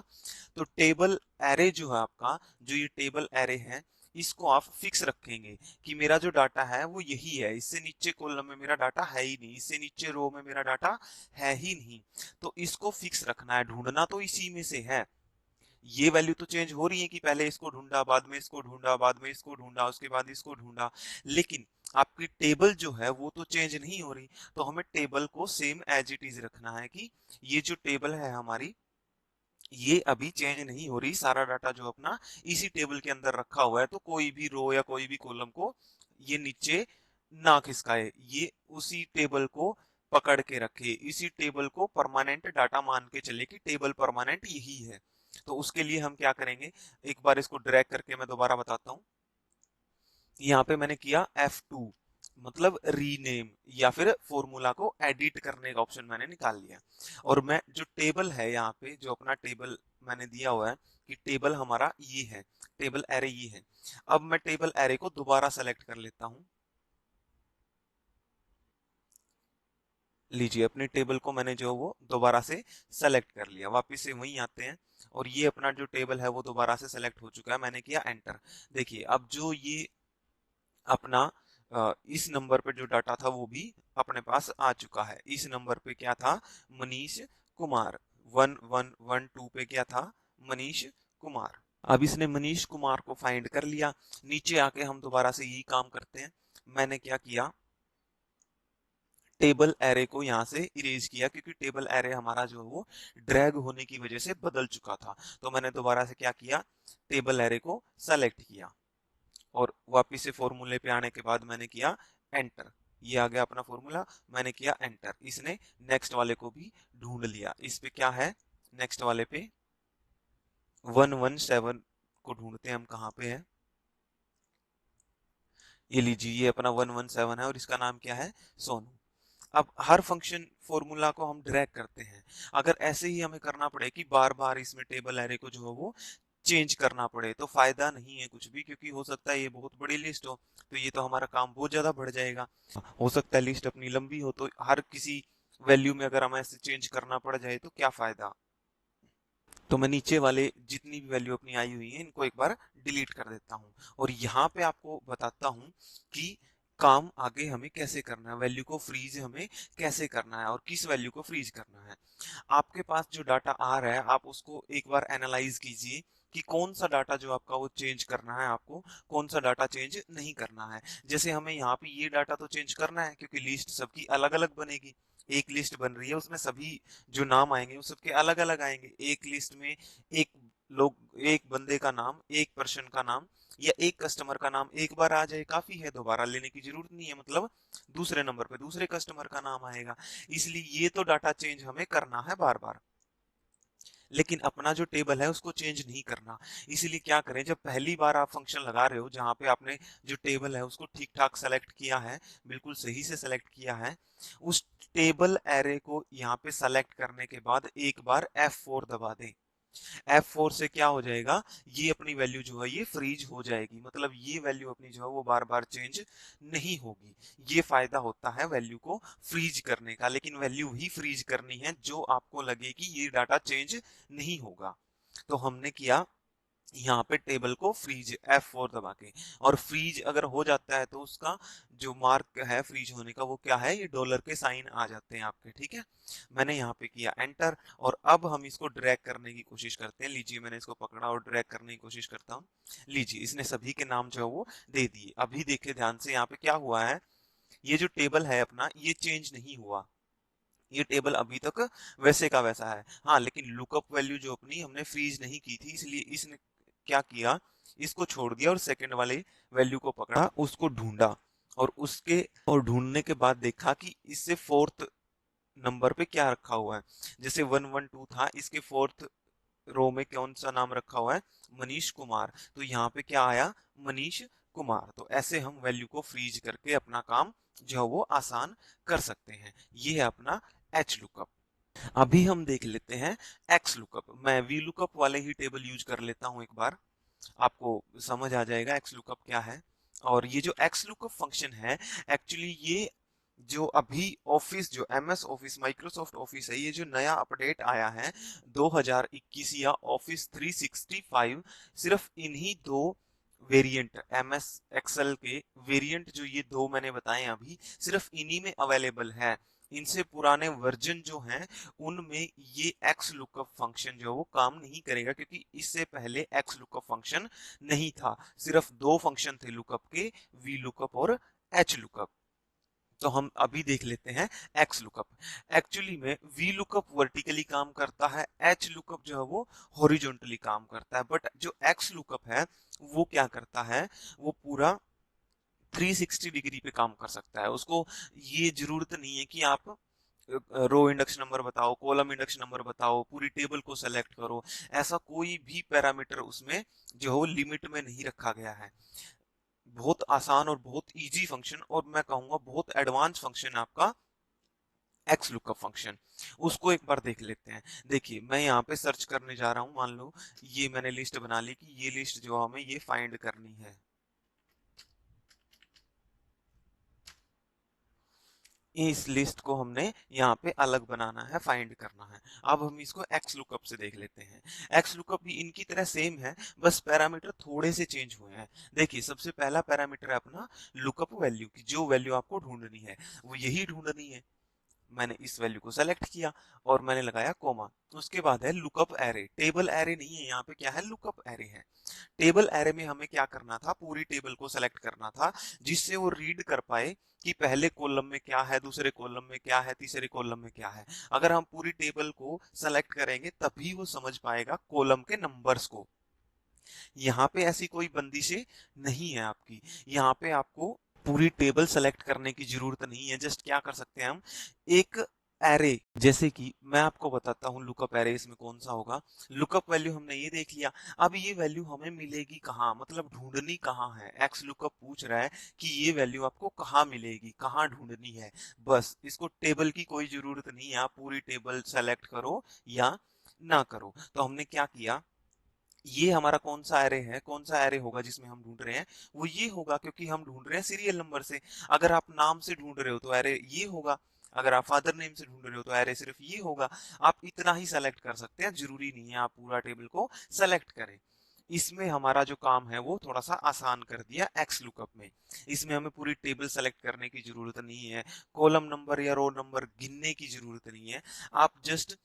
तो टेबल एरे जो है आपका, जो ये टेबल एरे है, इसको आप फिक्स रखेंगे कि मेरा जो डाटा है वो यही है, इससे नीचे कॉलम में मेरा डाटा है ही नहीं, इससे नीचे रो में मेरा डाटा है ही नहीं। तो इसको फिक्स रखना है, ढूंढना तो इसी में से है। ये वैल्यू तो चेंज हो रही है कि पहले इसको ढूंढा, बाद में इसको ढूंढा, बाद में इसको ढूंढा, उसके बाद इसको ढूंढा, लेकिन आपकी टेबल जो है वो तो चेंज नहीं हो रही, तो हमें टेबल को सेम एज इट इज रखना है कि ये जो टेबल है हमारी, ये अभी चेंज नहीं हो रही, सारा डाटा जो अपना इसी टेबल के अंदर रखा हुआ है, तो कोई भी रो या कोई भी कॉलम को ये नीचे ना खिसकाए, ये उसी टेबल को पकड़ के रखे, इसी टेबल को परमानेंट डाटा मान के चले कि टेबल परमानेंट यही है। तो उसके लिए हम क्या करेंगे, एक बार इसको ड्रैग करके मैं दोबारा बताता हूँ। यहाँ पे मैंने किया F2, मतलब रीनेम या फिर फॉर्मूला को एडिट करने का ऑप्शन मैंने निकाल लिया। और मैं जो टेबल है यहाँ पे, जो अपना टेबल मैंने दिया हुआ है कि टेबल हमारा ये है, टेबल एरे ये है। अब मैं टेबल एरे को दोबारा सेलेक्ट कर लेता हूँ। लीजिए, अपने टेबल को मैंने जो वो दोबारा से सेलेक्ट कर लिया। वापस से वहीं आते हैं और ये अपना जो टेबल है वो दोबारा से सेलेक्ट हो चुका है, मैंने किया एंटर। देखिए अब जो ये अपना इस नंबर पे जो डाटा था वो भी अपने पास आ चुका है। इस नंबर पे क्या था, मनीष कुमार। 1112 पे क्या था, मनीष कुमार। अब इसने मनीष कुमार को फाइंड कर लिया। नीचे आके हम दोबारा से यही काम करते हैं। मैंने क्या किया, टेबल एरे को यहाँ से इरेज किया, क्योंकि टेबल एरे हमारा जो है वो ड्रैग होने की वजह से बदल चुका था। तो मैंने दोबारा से क्या किया, टेबल एरे को सेलेक्ट किया और वापिस से फॉर्मूले पे आने के बाद मैंने किया एंटर। ये आ गया अपना फॉर्मूला, मैंने किया एंटर। इसने नेक्स्ट वाले को भी ढूंढ लिया। इस पे क्या है, नेक्स्ट वाले पे 117 को ढूंढते हैं हम, कहाँ पे है, ये लीजिए, ये अपना 117 है और इसका नाम क्या है, सोनू। अब हर फंक्शन फॉर्मूला को हम ड्रैग करते हैं। अगर ऐसे ही हमें करना पड़े कि बार बार इसमें टेबल एरे को जो है वो चेंज करना पड़े, तो फायदा नहीं है कुछ भी, क्योंकि हो सकता है ये बहुत बड़ी लिस्ट हो, तो ये तो हमारा काम बहुत ज्यादा बढ़ जाएगा। हो सकता है लिस्ट अपनी लंबी हो, तो हर किसी वैल्यू में अगर हमें ऐसे चेंज करना पड़ जाए तो क्या फायदा। तो मैं नीचे वाले जितनी भी वैल्यू अपनी आई हुई है इनको एक बार डिलीट कर देता हूँ और यहाँ पे आपको बताता हूँ कि काम आगे हमें कैसे करना है, वैल्यू को फ्रीज हमें कैसे करना है और किस वैल्यू को फ्रीज करना है। आपके पास जो डाटा आ रहा है आप उसको एक बार एनालाइज कीजिए कि कौन सा डाटा जो आपका वो चेंज करना है, आपको कौन सा डाटा चेंज नहीं करना है। जैसे हमें यहाँ पे ये डाटा तो चेंज करना है, क्योंकि लिस्ट सबकी अलग अलग बनेगी। एक लिस्ट बन रही है, उसमें सभी जो नाम आएंगे वो सबके अलग अलग आएंगे। एक लिस्ट में एक लोग, एक बंदे का नाम, एक पर्सन का नाम या एक कस्टमर का नाम एक बार आ जाए काफी है, दोबारा लेने की जरूरत नहीं है। मतलब दूसरे नंबर पे दूसरे कस्टमर का नाम आएगा, इसलिए ये तो डाटा चेंज हमें करना है बार बार, लेकिन अपना जो टेबल है उसको चेंज नहीं करना। इसीलिए क्या करें, जब पहली बार आप फंक्शन लगा रहे हो जहां पे आपने जो टेबल है उसको ठीक ठाक सेलेक्ट किया है, बिल्कुल सही से सेलेक्ट किया है, उस टेबल एरे को यहाँ पे सेलेक्ट करने के बाद एक बार F4 दबा दें। F4 से क्या हो जाएगा, ये अपनी वैल्यू जो है ये फ्रीज हो जाएगी, मतलब ये वैल्यू अपनी जो है वो बार बार चेंज नहीं होगी। ये फायदा होता है वैल्यू को फ्रीज करने का, लेकिन वैल्यू ही फ्रीज करनी है जो आपको लगे कि ये डाटा चेंज नहीं होगा। तो हमने किया यहाँ पे टेबल को फ्रीज F4 दबा के, और फ्रीज अगर हो जाता है तो उसका जो मार्क है फ्रीज होने का वो क्या है, ये डॉलर के साइन आ जाते हैं आपके, ठीक है। मैंने यहाँ पे किया एंटर और अब हम इसको ड्रैग करने की कोशिश करते हैं। लीजिए, मैंने इसको पकड़ा और ड्रैग करने की कोशिश करता हूँ। लीजिए, इसने सभी के नाम जो है वो दे दिए। अभी देखिए ध्यान से, यहाँ पे क्या हुआ है, ये जो टेबल है अपना ये चेंज नहीं हुआ, ये टेबल अभी तक वैसे का वैसा है। हाँ, लेकिन लुकअप वैल्यू जो अपनी हमने फ्रीज नहीं की थी, इसलिए इसने क्या किया, इसको छोड़ दिया और सेकंड वाले वैल्यू को पकड़ा, उसको ढूंढा और उसके और ढूंढने के बाद देखा कि इससे फोर्थ नंबर पे क्या रखा हुआ है। जैसे 112 था, इसके फोर्थ रो में कौन सा नाम रखा हुआ है, मनीष कुमार, तो यहाँ पे क्या आया, मनीष कुमार। तो ऐसे हम वैल्यू को फ्रीज करके अपना काम जो है वो आसान कर सकते हैं। ये है अपना एच लुकअप। अभी हम देख लेते हैं एक्स लुकअप। मैं वी लुकअप वाले ही टेबल यूज कर लेता हूं एक बार, आपको समझ आ जाएगा एक्स लुकअप क्या है। और ये जो एक्स लुकअप फंक्शन है, एक्चुअली ये जो अभी ऑफिस, जो एमएस ऑफिस, माइक्रोसॉफ्ट ऑफिस है, ये जो नया अपडेट आया है 2021 या ऑफिस 365, सिर्फ इन्हीं दो वेरिएंट, एमएस एक्सेल के वेरिएंट जो ये दो मैंने बताए अभी, सिर्फ इन्हीं में अवेलेबल है। इनसे पुराने वर्जन जो हैं उनमें ये एक्स लुकअप फंक्शन जो है वो काम नहीं करेगा, क्योंकि इससे पहले एक्स लुकअप फंक्शन नहीं था। सिर्फ दो फंक्शन थे लुकअप के, वी लुकअप और एच लुकअप। तो हम अभी देख लेते हैं एक्स लुकअप। एक्चुअली में वी लुकअप वर्टिकली काम करता है, एच लुकअप जो है वो हॉरिजॉन्टली काम करता है, बट जो एक्स लुकअप है वो क्या करता है, वो पूरा 360 डिग्री पे काम कर सकता है। उसको ये जरूरत नहीं है कि आप रो इंडेक्स नंबर बताओ, कॉलम इंडेक्स नंबर बताओ, पूरी टेबल को सेलेक्ट करो, ऐसा कोई भी पैरामीटर उसमें जो है लिमिट में नहीं रखा गया है। बहुत आसान और बहुत इजी फंक्शन, और मैं कहूंगा बहुत एडवांस फंक्शन है आपका एक्स लुकअप फंक्शन। उसको एक बार देख लेते हैं। देखिए मैं यहाँ पे सर्च करने जा रहा हूँ, मान लो ये मैंने लिस्ट बना ली कि ये लिस्ट जो हमें ये फाइंड करनी है। इस लिस्ट को हमने यहाँ पे अलग बनाना है, फाइंड करना है। अब हम इसको एक्स लुकअप से देख लेते हैं। एक्स लुकअप भी इनकी तरह सेम है, बस पैरामीटर थोड़े से चेंज हुए हैं। देखिए सबसे पहला पैरामीटर है अपना लुकअप वैल्यू की, जो वैल्यू आपको ढूंढनी है वो यही ढूंढनी है। मैंने इस वैल्यू को सेलेक्ट किया और मैंने लगाया कोमा। उसके बाद है लुकअप एरे। टेबल एरे नहीं है, यहाँ पे क्या है, लुकअप एरे है। टेबल एरे में हमें क्या करना था, पूरी टेबल को सेलेक्ट करना था, जिससे वो रीड कर पाए कि पहले कॉलम में क्या है, दूसरे कॉलम में क्या है, तीसरे कॉलम में क्या है। अगर हम पूरी टेबल को सेलेक्ट करेंगे तभी वो समझ पाएगा कॉलम के नंबर्स को। यहाँ पे ऐसी कोई बंदिशें नहीं है आपकी। यहाँ पे आपको पूरी टेबल सेलेक्ट करने की जरूरत नहीं है। जस्ट क्या कर सकते हैं हम, एक एरे, जैसे कि मैं आपको बताता हूँ लुकअप एरे इसमें कौन सा होगा। लुकअप वैल्यू हमने ये देख लिया। अब ये वैल्यू हमें मिलेगी कहाँ, मतलब ढूंढनी कहाँ है। एक्स लुकअप पूछ रहा है कि ये वैल्यू आपको कहाँ मिलेगी, कहाँ ढूंढनी है। बस इसको टेबल की कोई जरूरत नहीं है, आप पूरी टेबल सेलेक्ट करो या ना करो। तो हमने क्या किया, ये हमारा कौन सा एरे है, कौन सा एरे होगा जिसमें हम ढूंढ रहे हैं, वो ये होगा, क्योंकि हम ढूंढ रहे हैं सीरियल नंबर से। अगर आप नाम से ढूंढ रहे हो तो एरे ये होगा, अगर आप फादर नेम से ढूंढ रहे हो तो एरे सिर्फ ये होगा। आप इतना ही सेलेक्ट कर सकते हैं, जरूरी नहीं है आप पूरा टेबल को सेलेक्ट करें। इसमें हमारा जो काम है वो थोड़ा सा आसान कर दिया एक्स लुकअप में। इसमें हमें पूरी टेबल सेलेक्ट करने की जरूरत नहीं है, कॉलम नंबर या रो नंबर गिनने की जरूरत नहीं है। आप जस्ट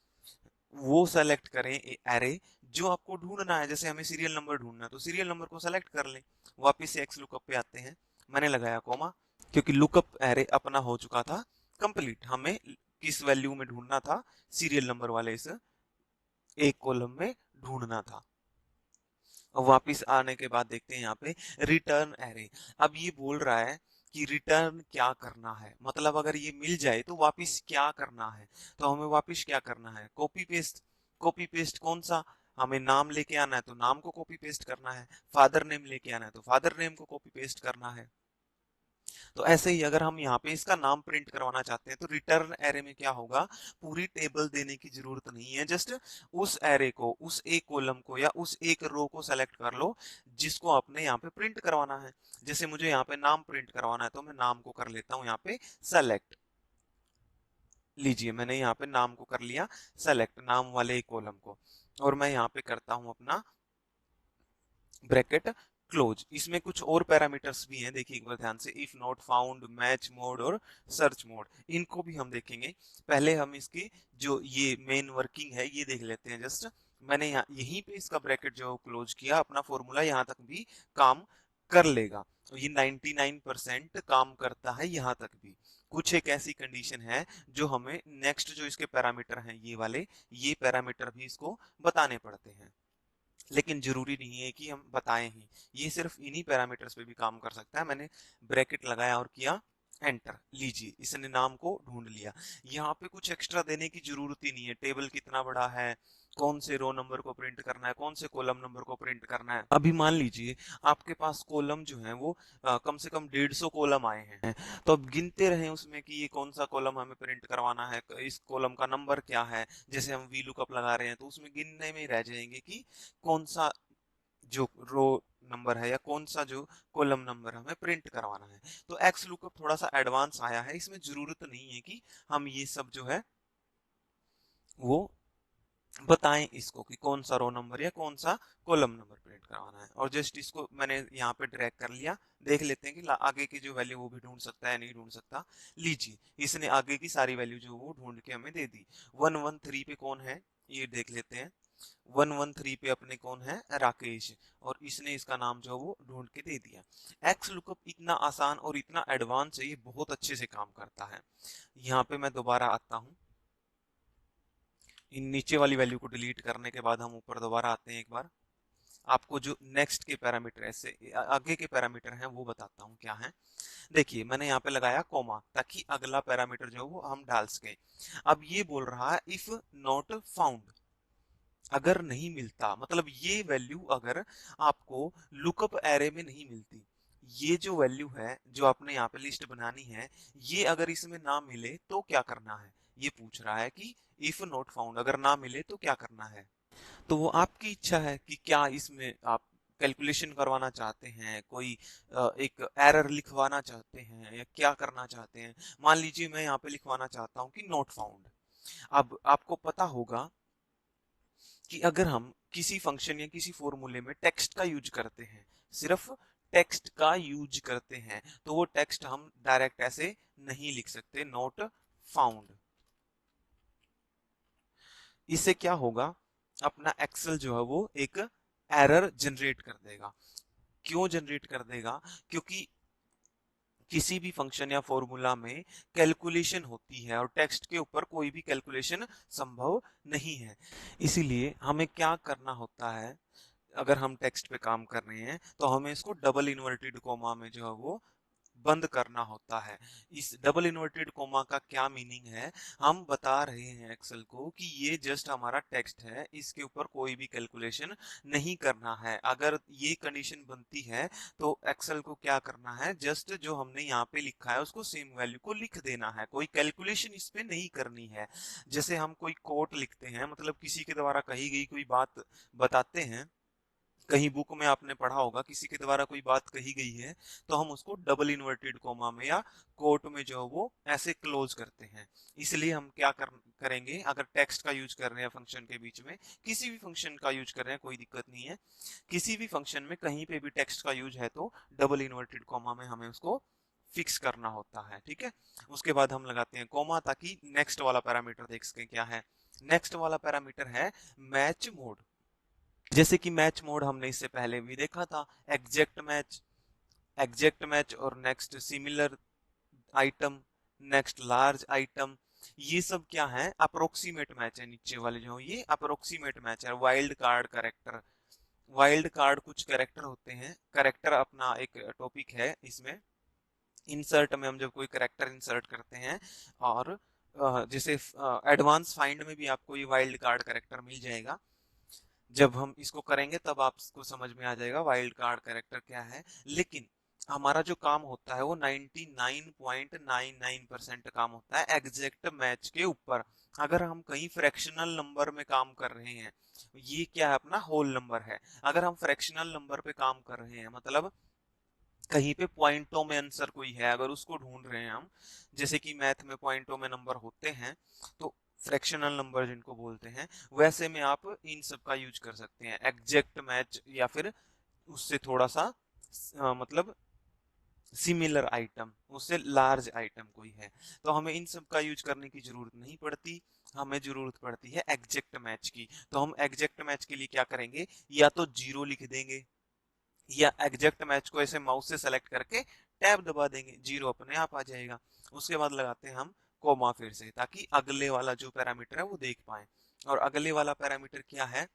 वो सेलेक्ट करें एरे जो आपको ढूंढना है। जैसे हमें सीरियल नंबर ढूंढना है तो सीरियल नंबर को सेलेक्ट कर लें। वापस से एक्स लुकअप पे आते हैं, मैंने लगाया कॉमा, क्योंकि लुकअप एरे अपना हो चुका था कंप्लीट। हमें किस वैल्यू में ढूंढना था, सीरियल नंबर वाले इस एक कॉलम में ढूंढना था। और वापस आने के बाद देखते हैं यहाँ पे रिटर्न एरे। अब ये बोल रहा है कि रिटर्न क्या करना है, मतलब अगर ये मिल जाए तो वापस क्या करना है। तो हमें वापस क्या करना है, कॉपी पेस्ट। कॉपी पेस्ट कौन सा, हमें नाम लेके आना है तो नाम को कॉपी पेस्ट करना है, फादर नेम लेके आना है तो फादर नेम को कॉपी पेस्ट करना है। तो ऐसे ही अगर हम यहाँ पे इसका नाम प्रिंट करवाना चाहते हैं तो रिटर्न एरे में क्या होगा, पूरी टेबल देने की जरूरत नहीं है। जस्ट उस एरे को, उस एक कॉलम को या उस एक रो को सेलेक्ट कर लो जिसको आपने यहाँ पे प्रिंट करवाना है। जैसे मुझे यहाँ पे नाम प्रिंट करवाना है तो मैं नाम को कर लेता हूँ यहाँ पे सेलेक्ट। लीजिए मैंने यहाँ पे नाम को कर लिया सेलेक्ट, नाम वाले एक कॉलम को। और मैं यहाँ पे करता हूँ अपना ब्रैकेट क्लोज। इसमें कुछ और पैरामीटर्स भी हैं, देखिए एक बार ध्यान से, if not found, match mode और सर्च मोड, इनको भी हम देखेंगे। पहले हम इसकी जो ये मेन वर्किंग है ये देख लेते हैं। जस्ट मैंने यहाँ यहीं पे इसका ब्रैकेट जो क्लोज किया, अपना फॉर्मूला यहाँ तक भी काम कर लेगा। तो ये 99% काम करता है यहाँ तक भी। कुछ एक ऐसी कंडीशन है जो हमें नेक्स्ट जो इसके पैरामीटर हैं ये वाले, ये पैरामीटर भी इसको बताने पड़ते हैं, लेकिन जरूरी नहीं है कि हम बताएं ही। ये सिर्फ इन्हीं पैरामीटर्स पे भी काम कर सकता है। मैंने ब्रैकेट लगाया और किया एंटर। लीजिए इसने नाम को ढूंढ लिया। यहाँ पे कुछ एक्स्ट्रा देने की जरूरत ही नहीं है। टेबल कितना बड़ा है, कौन से रो नंबर को प्रिंट करना है, कौन से कॉलम नंबर को प्रिंट करना है। अभी मान लीजिए आपके पास कॉलम जो है वो कम से कम 150 कॉलम आए हैं, तो अब गिनते रहें उसमें कि ये कौन सा कॉलम हमें प्रिंट करवाना है, इस कॉलम का नंबर क्या है। जैसे हम वी लुकअप लगा रहे हैं तो उसमें गिनने में ही रह जाएंगे कि कौन सा जो रो नंबर है या कौन सा जो कॉलम नंबर हमें प्रिंट करवाना है। तो एक्स लुकअप थोड़ा सा एडवांस आया है, इसमें जरूरत नहीं है कि हम ये सब जो है वो बताएं इसको कि कौन सा रो नंबर या कौन सा कॉलम नंबर प्रिंट करवाना है। और जस्ट इसको मैंने यहाँ पे ड्रैग कर लिया। देख लेते हैं कि आगे की जो वैल्यू वो भी ढूंढ सकता है नहीं ढूंढ सकता। लीजिए इसने आगे की सारी वैल्यू जो वो ढूंढ के हमें दे दी। 113 पे कौन है ये देख लेते हैं। 113 पे अपने कौन है, राकेश, और इसने इसका नाम जो वो ढूंढ के दे दिया। एक्स लुकअप इतना आसान और इतना एडवांस है, ये बहुत अच्छे से काम करता है। यहाँ पे मैं दोबारा आता हूँ, इन नीचे वाली वैल्यू को डिलीट करने के बाद हम ऊपर दोबारा आते हैं एक बार। आपको जो नेक्स्ट के पैरामीटर, ऐसे आगे के पैरामीटर हैं वो बताता हूँ क्या है। देखिए मैंने यहाँ पे लगाया कोमा, ताकि अगला पैरामीटर जो वो हम डाल सके। अब ये बोल रहा है इफ नॉट फाउंड, अगर नहीं मिलता, मतलब ये वैल्यू अगर आपको लुकअप एरे में नहीं मिलती, ये जो वैल्यू है जो आपने यहाँ पे लिस्ट बनानी है, ये अगर इसमें ना मिले तो क्या करना है, ये पूछ रहा है कि इफ नॉट फाउंड, अगर ना मिले तो क्या करना है। तो वो आपकी इच्छा है कि क्या इसमें आप कैलकुलेशन करवाना चाहते हैं, कोई एक एरर लिखवाना चाहते हैं, या क्या करना चाहते हैं। मान लीजिए मैं यहाँ पे लिखवाना चाहता हूँ कि नॉट फाउंड। अब आपको पता होगा कि अगर हम किसी फंक्शन या किसी फॉर्मूले में टेक्स्ट का यूज करते हैं, सिर्फ टेक्स्ट का यूज करते हैं, तो वो टेक्स्ट हम डायरेक्ट ऐसे नहीं लिख सकते, नॉट फाउंड। इससे क्या होगा, अपना एक्सेल जो है वो एक एरर जनरेट कर देगा। क्यों जनरेट कर देगा, क्योंकि किसी भी फंक्शन या फॉर्मूला में कैलकुलेशन होती है और टेक्स्ट के ऊपर कोई भी कैलकुलेशन संभव नहीं है। इसीलिए हमें क्या करना होता है, अगर हम टेक्स्ट पे काम कर रहे हैं तो हमें इसको डबल इन्वर्टेड कोमा में जो है वो बंद करना होता है। इस डबल इन्वर्टेड कोमा का क्या मीनिंग है, हम बता रहे हैं एक्सेल को कि ये जस्ट हमारा टेक्स्ट है, इसके ऊपर कोई भी कैलकुलेशन नहीं करना है। अगर ये कंडीशन बनती है तो एक्सेल को क्या करना है, जस्ट जो हमने यहाँ पे लिखा है उसको सेम वैल्यू को लिख देना है, कोई कैलकुलेशन इस पे नहीं करनी है। जैसे हम कोई कोट लिखते हैं, मतलब किसी के द्वारा कही गई कोई बात बताते हैं, कहीं बुक में आपने पढ़ा होगा किसी के द्वारा कोई बात कही गई है, तो हम उसको डबल इन्वर्टेड कोमा में या कोट में जो वो ऐसे क्लोज करते हैं। इसलिए हम क्या करेंगे, अगर टेक्स्ट का यूज कर रहे हैं फंक्शन के बीच में, किसी भी फंक्शन का यूज कर रहे हैं कोई दिक्कत नहीं है, किसी भी फंक्शन में कहीं पे भी टेक्स्ट का यूज है तो डबल इन्वर्टेड कोमा में हमें उसको फिक्स करना होता है। ठीक है, उसके बाद हम लगाते हैं कोमा, ताकि नेक्स्ट वाला पैरामीटर देख सकें क्या है। नेक्स्ट वाला पैरामीटर है मैच मोड। जैसे कि मैच मोड हमने इससे पहले भी देखा था, एग्जैक्ट मैच, एग्जैक्ट मैच और next similar item, next large item, ये सब क्या है, अप्रोक्सीमेट मैच है। नीचे वाले जो ये अप्रोक्सीमेट मैच है। Wild card character, wild card कुछ करेक्टर होते हैं, करेक्टर अपना एक टॉपिक है इसमें। इंसर्ट में हम जब कोई करेक्टर इंसर्ट करते हैं, और जैसे एडवांस फाइंड में भी आपको ये वाइल्ड कार्ड करेक्टर मिल जाएगा। जब हम इसको करेंगे तब आपको समझ में आ जाएगा वाइल्ड कार्ड कैरेक्टर क्या है। लेकिन हमारा जो काम होता है वो 99.99% काम होता है एग्जैक्ट मैच के ऊपर। अगर हम कहीं फ्रैक्शनल नंबर में काम कर रहे हैं, ये क्या है, अपना होल नंबर है। अगर हम फ्रैक्शनल नंबर पे काम कर रहे हैं, मतलब कहीं पे पॉइंटों में आंसर कोई है, अगर उसको ढूंढ रहे हैं हम, जैसे कि मैथ में पॉइंटों में नंबर होते हैं, तो फ्रैक्शनल नंबर जिनको बोलते हैं, वैसे में आप इन सब का यूज कर सकते हैं, एग्जैक्ट मैच या फिर उससे थोड़ा सा मतलब सिमिलर आइटम, उससे लार्ज आइटम कोई है, तो हमें इन सब का यूज करने की जरूरत नहीं पड़ती। हमें जरूरत पड़ती है एग्जैक्ट मैच की। तो हम एग्जैक्ट मैच के लिए क्या करेंगे, या तो जीरो लिख देंगे, या एग्जैक्ट मैच को ऐसे माउस से सेलेक्ट करके टैब दबा देंगे, जीरो अपने आप आ जाएगा। उसके बाद लगाते हैं हम कोमा फिर से, ताकि अगले वाला जो पैरामीटर है वो देख पाए। और अगले वाला पैरामीटर क्या है,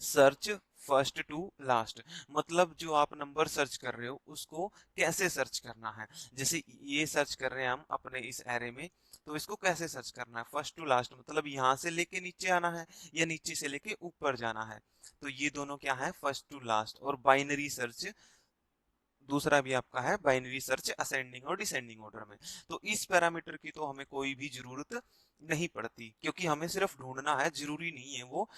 सर्च फर्स्ट टू लास्ट, मतलब जो आप नंबर सर्च कर रहे हो उसको कैसे सर्च करना है। जैसे ये सर्च कर रहे हैं हम अपने इस एरे में, तो इसको कैसे सर्च करना है, फर्स्ट टू लास्ट, मतलब यहाँ से लेके नीचे आना है या नीचे से लेके ऊपर जाना है। तो ये दोनों क्या है, फर्स्ट टू लास्ट। और बाइनरी सर्च दूसरा भी आपका है, बाइनरी सर्च असेंडिंग और डिसेंडिंग ऑर्डर में। तो इस पैरामीटर की तो हमें कोई भी जरूरत नहीं पड़ती, क्योंकि हमें सिर्फ ढूंढना है, जरूरी नहीं है वो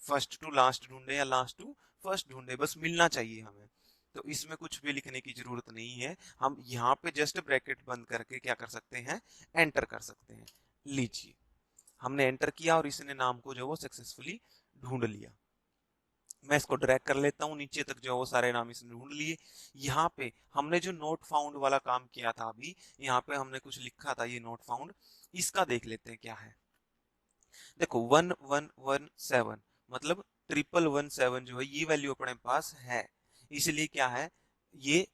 फर्स्ट टू लास्ट ढूंढे या लास्ट टू फर्स्ट ढूंढे, बस मिलना चाहिए हमें। तो इसमें कुछ भी लिखने की जरूरत नहीं है, हम यहाँ पे जस्ट ब्रैकेट बंद करके क्या कर सकते हैं, एंटर कर सकते हैं। लीजिए, हमने एंटर किया और इसने नाम को जो वो सक्सेसफुली ढूंढ लिया। मैं इसको ड्रैग कर लेता हूँ नीचे तक, जो वो सारे नाम इसने ढूंढ लिए। यहाँ पे हमने जो नोट फाउंड वाला काम किया था अभी, यहाँ पे हमने कुछ लिखा था, ये नोट फाउंड, इसका देख लेते हैं क्या है। देखो 1117 मतलब 1117 जो है ये वैल्यू अपने पास है, इसलिए क्या है ये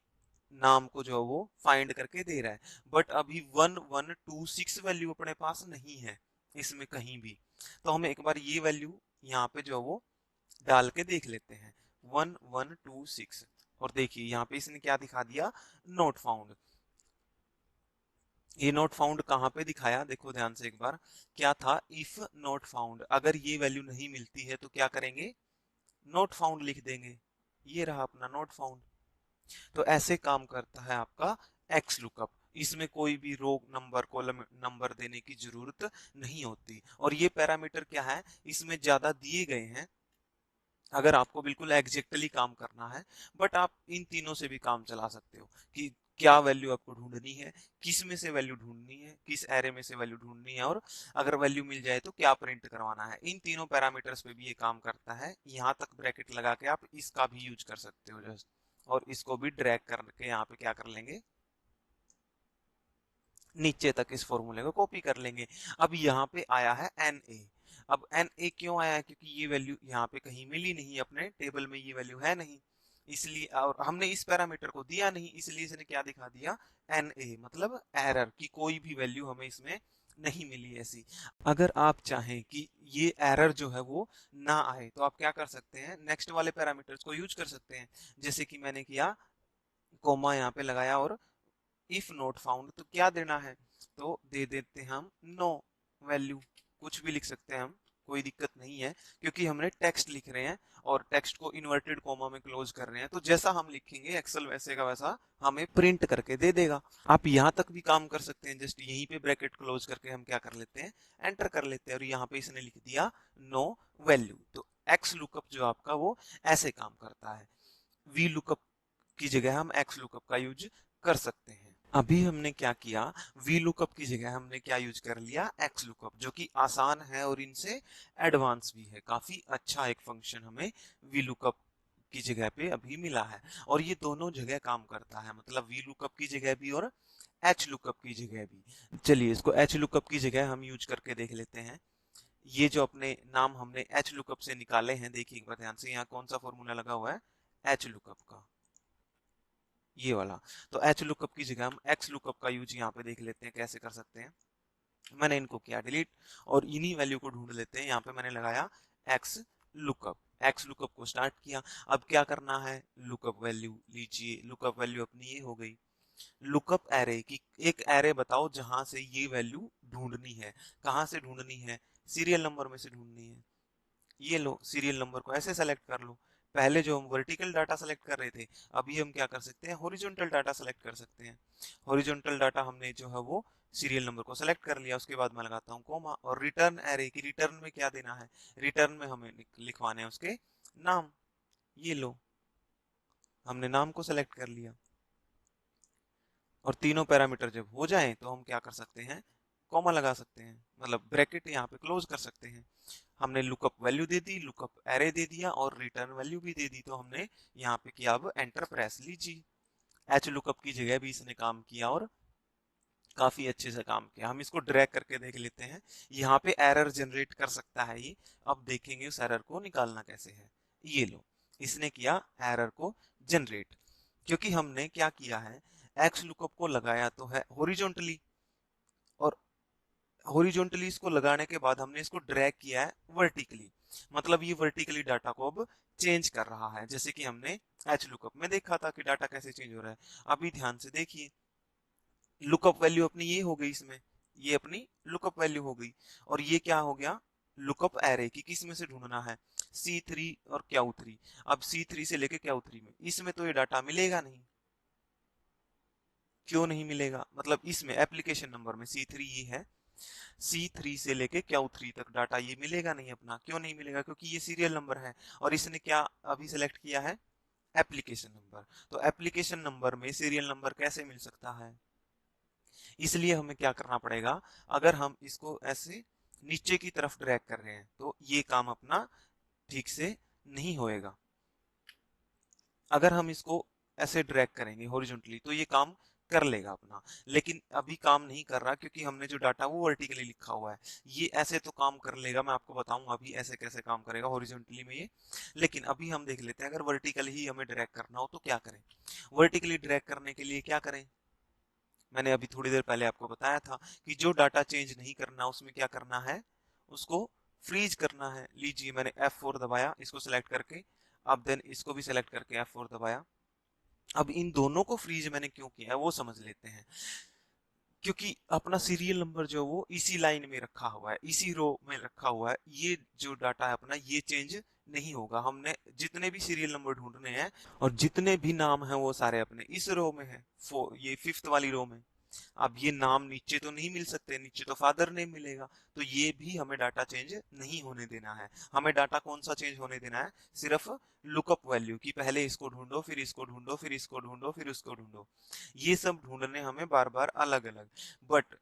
नाम को जो है वो फाइंड करके दे रहा है। बट अभी 1126 वैल्यू अपने पास नहीं है इसमें कहीं भी, तो हम एक बार ये वैल्यू यहाँ पे जो है वो डाल के देख लेते हैं 1126। और देखिए यहाँ पे इसने क्या दिखा दिया, नोट फाउंड। ये नोट फाउंड कहाँ पे दिखाया, देखो ध्यान से एक बार, क्या था, इफ नोट फाउंड, अगर ये वैल्यू नहीं मिलती है तो क्या करेंगे, नोट फाउंड लिख देंगे। ये रहा अपना नोट फाउंड। तो ऐसे काम करता है आपका एक्स लुकअप। इसमें कोई भी रो नंबर कॉलम नंबर देने की जरूरत नहीं होती। और ये पैरामीटर क्या है, इसमें ज्यादा दिए गए हैं अगर आपको बिल्कुल एग्जैक्टली काम करना है। बट आप इन तीनों से भी काम चला सकते हो कि क्या वैल्यू आपको ढूंढनी है, किस में से वैल्यू ढूंढनी है, किस एरे में से वैल्यू ढूंढनी है, और अगर वैल्यू मिल जाए तो क्या प्रिंट करवाना है। इन तीनों पैरामीटर्स पे भी ये काम करता है। यहाँ तक ब्रैकेट लगा के आप इसका भी यूज कर सकते हो जस्ट, और इसको भी ड्रैग करके यहाँ पे क्या कर लेंगे, नीचे तक इस फॉर्मूले को कॉपी कर लेंगे। अब यहाँ पे आया है एन ए। अब एन ए क्यों आया है, क्योंकि ये वैल्यू यहाँ पे कहीं मिली नहीं, अपने टेबल में ये वैल्यू है नहीं, इसलिए, और हमने इस पैरामीटर को दिया नहीं, इसलिए इसने क्या दिखा दिया, एन ए, मतलब एरर की कोई भी वैल्यू हमें इसमें नहीं मिली ऐसी। अगर आप चाहें कि ये एरर जो है वो ना आए तो आप क्या कर सकते हैं, नेक्स्ट वाले पैरामीटर्स को यूज कर सकते हैं। जैसे कि मैंने किया, कोमा यहाँ पे लगाया, और इफ नॉट फाउंड तो क्या देना है, तो दे देते हैं हम नो वैल्यू। कुछ भी लिख सकते हैं हम, कोई दिक्कत नहीं है, क्योंकि हमने टेक्स्ट लिख रहे हैं और टेक्स्ट को इन्वर्टेड कॉमा में क्लोज कर रहे हैं, तो जैसा हम लिखेंगे एक्सेल वैसे का वैसा हमें प्रिंट करके दे देगा। आप यहाँ तक भी काम कर सकते हैं, जस्ट यहीं पे ब्रैकेट क्लोज करके हम क्या कर लेते हैं, एंटर कर लेते हैं, और यहाँ पे इसने लिख दिया नो वैल्यू। तो एक्स लुकअप जो आपका वो ऐसे काम करता है। वी लुकअप की जगह हम एक्स लुकअप का यूज कर सकते हैं। अभी हमने क्या किया, वी लुकअप की जगह हमने क्या यूज कर लिया, एक्स लुकअप, जो कि आसान है और इनसे एडवांस भी है। काफी अच्छा एक फंक्शन हमें वी लुकअप की जगह पे अभी मिला है, और ये दोनों जगह काम करता है, मतलब वी लुकअप की जगह भी और एच लुकअप की जगह भी। चलिए इसको एच लुकअप की जगह हम यूज करके देख लेते हैं। ये जो अपने नाम हमने एच लुकअप से निकाले हैं, देखिए एक बार ध्यान से, यहाँ कौन सा फॉर्मूला लगा हुआ है, एच लुकअप का, ये वाला। तो एच लुकअप की जगह हम एक्स लुकअप का यूज यहाँ पे देख लेते हैं कैसे कर सकते हैं। मैंने इनको किया डिलीट, और इन्हीं वैल्यू को ढूंढ लेते हैं। यहाँ पे मैंने लगाया एक्स लुकअप, एक्स लुकअप को स्टार्ट किया। अब क्या करना है, लुकअप वैल्यू लीजिए, लुकअप वैल्यू अपनी ये हो गई। लुकअप एरे की एक एरे बताओ जहां से ये वैल्यू ढूंढनी है। कहाँ से ढूंढनी है, सीरियल नंबर में से ढूंढनी है। ये लो, सीरियल नंबर को ऐसे सेलेक्ट कर लो। पहले जो हम वर्टिकल डाटा सेलेक्ट कर रहे थे, अभी हम क्या कर सकते हैं, हॉरिजॉन्टल डाटा सेलेक्ट कर सकते हैं। हॉरिजॉन्टल डाटा हमने जो है वो सीरियल नंबर को सेलेक्ट कर लिया, उसके बाद मैं लगाता हूँ कोमा, और रिटर्न एरे की रिटर्न में क्या देना है, रिटर्न में हमें लिखवाने हैं उसके नाम। ये लो, हमने नाम को सेलेक्ट कर लिया, और तीनों पैरामीटर जब हो जाएं तो हम क्या कर सकते हैं, कॉमा लगा सकते हैं, मतलब ब्रैकेट यहाँ पे क्लोज कर सकते हैं। हमने लुकअप वैल्यू दे दी, लुकअप एरे दे दिया, और रिटर्न वैल्यू भी दे दी, तो हमने यहाँ पे किया। अब एंटर प्रेस लीजिए, एच लुकअप की जगह भी इसने काम किया, और काफी अच्छे से काम किया। हम इसको ड्रैग करके देख लेते हैं, यहाँ पे एरर जनरेट कर सकता है ये। अब देखेंगे उस एरर को निकालना कैसे है। ये लो, इसने किया एरर को जनरेट, क्योंकि हमने क्या किया है, एक्स लुकअप को लगाया तो है हॉरिजॉन्टली, और हॉरिजॉन्टली इसको लगाने के बाद हमने इसको ड्रैग किया है वर्टिकली, मतलब ये वर्टिकली डाटा को अब चेंज कर रहा है, जैसे कि हमने एच लुकअप में देखा था कि डाटा कैसे चेंज हो रहा है। अभी ध्यान से देखिए, लुकअप वैल्यू अपनी ये हो गई, इसमें ये अपनी लुकअप वैल्यू हो गई, और ये क्या हो गया, लुकअप एरे की किस में से ढूंढना है, C3 और Q3। अब C3 से लेके Q3 में, इसमें तो ये डाटा मिलेगा नहीं। क्यों नहीं मिलेगा, मतलब इसमें एप्लीकेशन नंबर में C3 ये है, C3 से लेके Q3 तक डाटा ये मिलेगा नहीं अपना। क्यों नहीं मिलेगा, क्योंकि ये सीरियल नंबर है, और इसने क्या अभी सेलेक्ट किया है, एप्लीकेशन नंबर। तो एप्लीकेशन नंबर में सीरियल नंबर कैसे मिल सकता है, इसलिए हमें क्या करना पड़ेगा, अगर हम इसको ऐसे नीचे की तरफ ड्रैग कर रहे हैं तो ये काम अपना ठीक से नहीं होएगा। अगर हम इसको ऐसे ड्रैग करेंगे हॉरिजॉन्टली तो ये काम कर लेगा अपना, लेकिन अभी काम नहीं कर रहा क्योंकि हमने जो डाटा वो वर्टिकली लिखा हुआ है। ये ऐसे तो काम कर लेगा, मैं आपको बताऊंगा अभी ऐसे कैसे काम करेगा हॉरिजॉन्टली में ये। लेकिन अभी हम देख लेते हैं अगर वर्टिकली ही हमें ड्रैग करना हो तो क्या करें। वर्टिकली ड्रैग करने के लिए क्या करें, मैंने अभी थोड़ी देर पहले आपको बताया था कि जो डाटा चेंज नहीं करना उसमें क्या करना है, उसको फ्रीज करना है। लीजिए मैंने F4 दबाया इसको सिलेक्ट करके, अब देन इसको भी सिलेक्ट करके F4 दबाया। अब इन दोनों को फ्रीज मैंने क्यों किया है वो समझ लेते हैं। क्योंकि अपना सीरियल नंबर जो वो इसी लाइन में रखा हुआ है, इसी रो में रखा हुआ है, ये जो डाटा है अपना ये चेंज नहीं होगा। हमने जितने भी सीरियल नंबर ढूंढने हैं और जितने भी नाम हैं वो सारे अपने इस रो में है, ये फिफ्थ वाली रो में। अब ये नाम नीचे तो नहीं मिल सकते, नीचे तो फादर नेम मिलेगा, तो ये भी हमें डाटा चेंज नहीं होने देना है। हमें डाटा कौन सा चेंज होने देना है, सिर्फ लुकअप वैल्यू की, पहले इसको ढूंढो फिर इसको ढूंढो फिर इसको ढूंढो फिर उसको ढूंढो, ये सब ढूंढने हमें बार बार अलग अलग। बट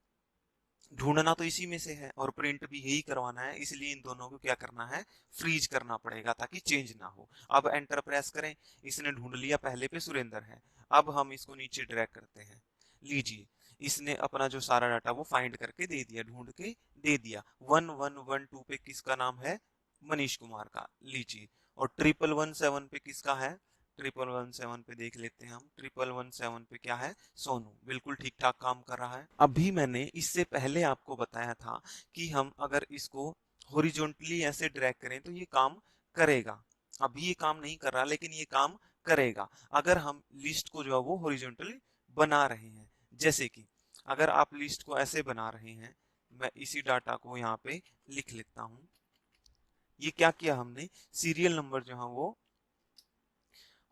ढूंढना तो इसी में से है और प्रिंट भी यही करवाना है, इसलिए इन दोनों को क्या करना है, फ्रीज करना पड़ेगा ताकि चेंज ना हो। अब एंटर प्रेस करें, इसने ढूंढ लिया पहले पे सुरेंद्र है। अब हम इसको नीचे ड्रैग करते हैं, लीजिए इसने अपना जो सारा डाटा वो फाइंड करके दे दिया, ढूंढ के दे दिया। 1112 पे किसका नाम है, मनीष कुमार का, लीजिए। और 1117 पे किसका है, 1117 पे देख लेते हैं हम, 1117 पे क्या है, सोनू, बिल्कुल ठीक ठाक काम कर रहा है। अभी मैंने इससे पहले आपको बताया था कि हम अगर इसको हॉरिजॉन्टली ऐसे ड्रैग करें तो ये काम करेगा। अभी ये काम नहीं कर रहा लेकिन ये काम करेगा अगर हम लिस्ट को जो है वो हॉरिजॉन्टली बना रहे हैं। जैसे कि अगर आप लिस्ट को ऐसे बना रहे हैं, मैं इसी डाटा को यहाँ पे लिख लेता हूँ। ये क्या किया हमने, सीरियल नंबर जो है वो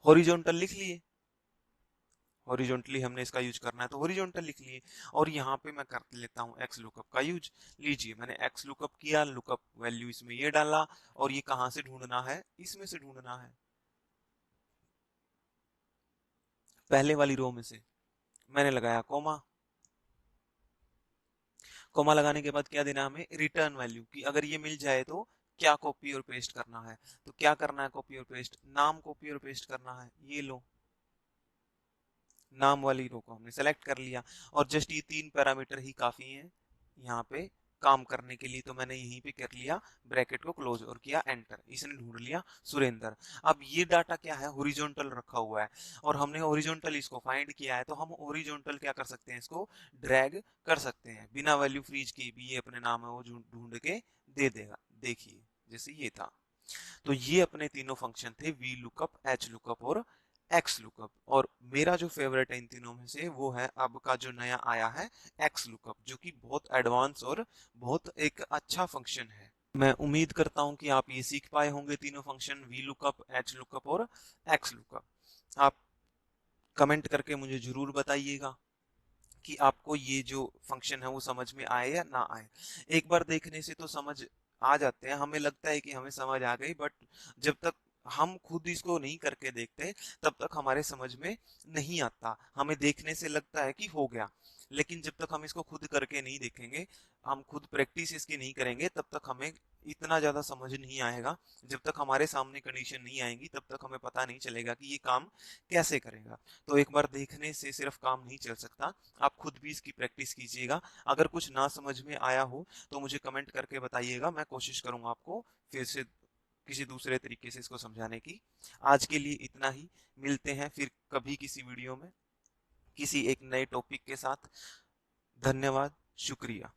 हॉरिजॉन्टल लिख लिए, हॉरिजॉन्टली हमने इसका यूज करना है तो हॉरिजॉन्टल लिख लिए। और यहाँ पे मैं कर लेता हूँ एक्स लुकअप का यूज। लीजिए मैंने एक्स लुकअप किया, लुकअप वैल्यू इसमें ये डाला, और ये कहाँ से ढूंढना है, इसमें से ढूंढना है, पहले वाली रो में से। मैंने लगाया कोमा, कोमा लगाने के बाद क्या देना हमें, रिटर्न वैल्यू की अगर ये मिल जाए तो क्या कॉपी और पेस्ट करना है। तो क्या करना है कॉपी और पेस्ट, नाम कॉपी और पेस्ट करना है। ये लो, नाम वाली रो को हमने सेलेक्ट कर लिया, और जस्ट ये 3 पैरामीटर ही काफी हैं यहाँ पे काम करने के लिए। तो मैंने यहीं पे कर लिया, ब्रैकेट को क्लोज और किया एंटर, इसने ढूंढ लिया सुरेंद्र। अब ये डाटा क्या है, हॉरिजॉन्टल रखा हुआ है, और हमने हॉरिजॉन्टल इसको फाइंड किया है, तो हम हॉरिजॉन्टल क्या कर सकते हैं, इसको ड्रैग कर सकते हैं बिना वैल्यू फ्रीज के भी। ये अपने नाम है वो ढूंढ के दे देगा, देखिए जैसे ये था। तो ये अपने तीनों फंक्शन थे, वी लुकअप, एच लुकअप और एक्स लुकअप। और मेरा जो फेवरेट है इन तीनों में से वो है अब का जो नया आया है एक्स लुकअप, जो कि बहुत एडवांस और बहुत एक अच्छा फंक्शन है। मैं उम्मीद करता हूं कि आप ये सीख पाए होंगे तीनों function, V lookup, H lookup और एक्स लुकअप। आप कमेंट करके मुझे जरूर बताइएगा कि आपको ये जो फंक्शन है वो समझ में आए या ना आए। एक बार देखने से तो समझ आ जाते हैं, हमें लगता है कि हमें समझ आ गई, बट जब तक हम खुद इसको नहीं करके देखते तब तक हमारे समझ में नहीं आता। हमें देखने से लगता है कि हो गया, लेकिन जब तक हम इसको खुद करके नहीं देखेंगे, हम खुद प्रैक्टिस इसकी नहीं करेंगे, तब तक हमें इतना ज्यादा समझ नहीं आएगा। जब तक हमारे सामने कंडीशन नहीं आएगी तब तक हमें पता नहीं चलेगा कि ये काम कैसे करेगा। तो एक बार देखने से सिर्फ काम नहीं चल सकता, आप खुद भी इसकी प्रैक्टिस कीजिएगा। अगर कुछ ना समझ में आया हो तो मुझे कमेंट करके बताइएगा, मैं कोशिश करूंगा आपको फिर से किसी दूसरे तरीके से इसको समझाने की। आज के लिए इतना ही, मिलते हैं फिर कभी किसी वीडियो में किसी एक नए टॉपिक के साथ। धन्यवाद, शुक्रिया।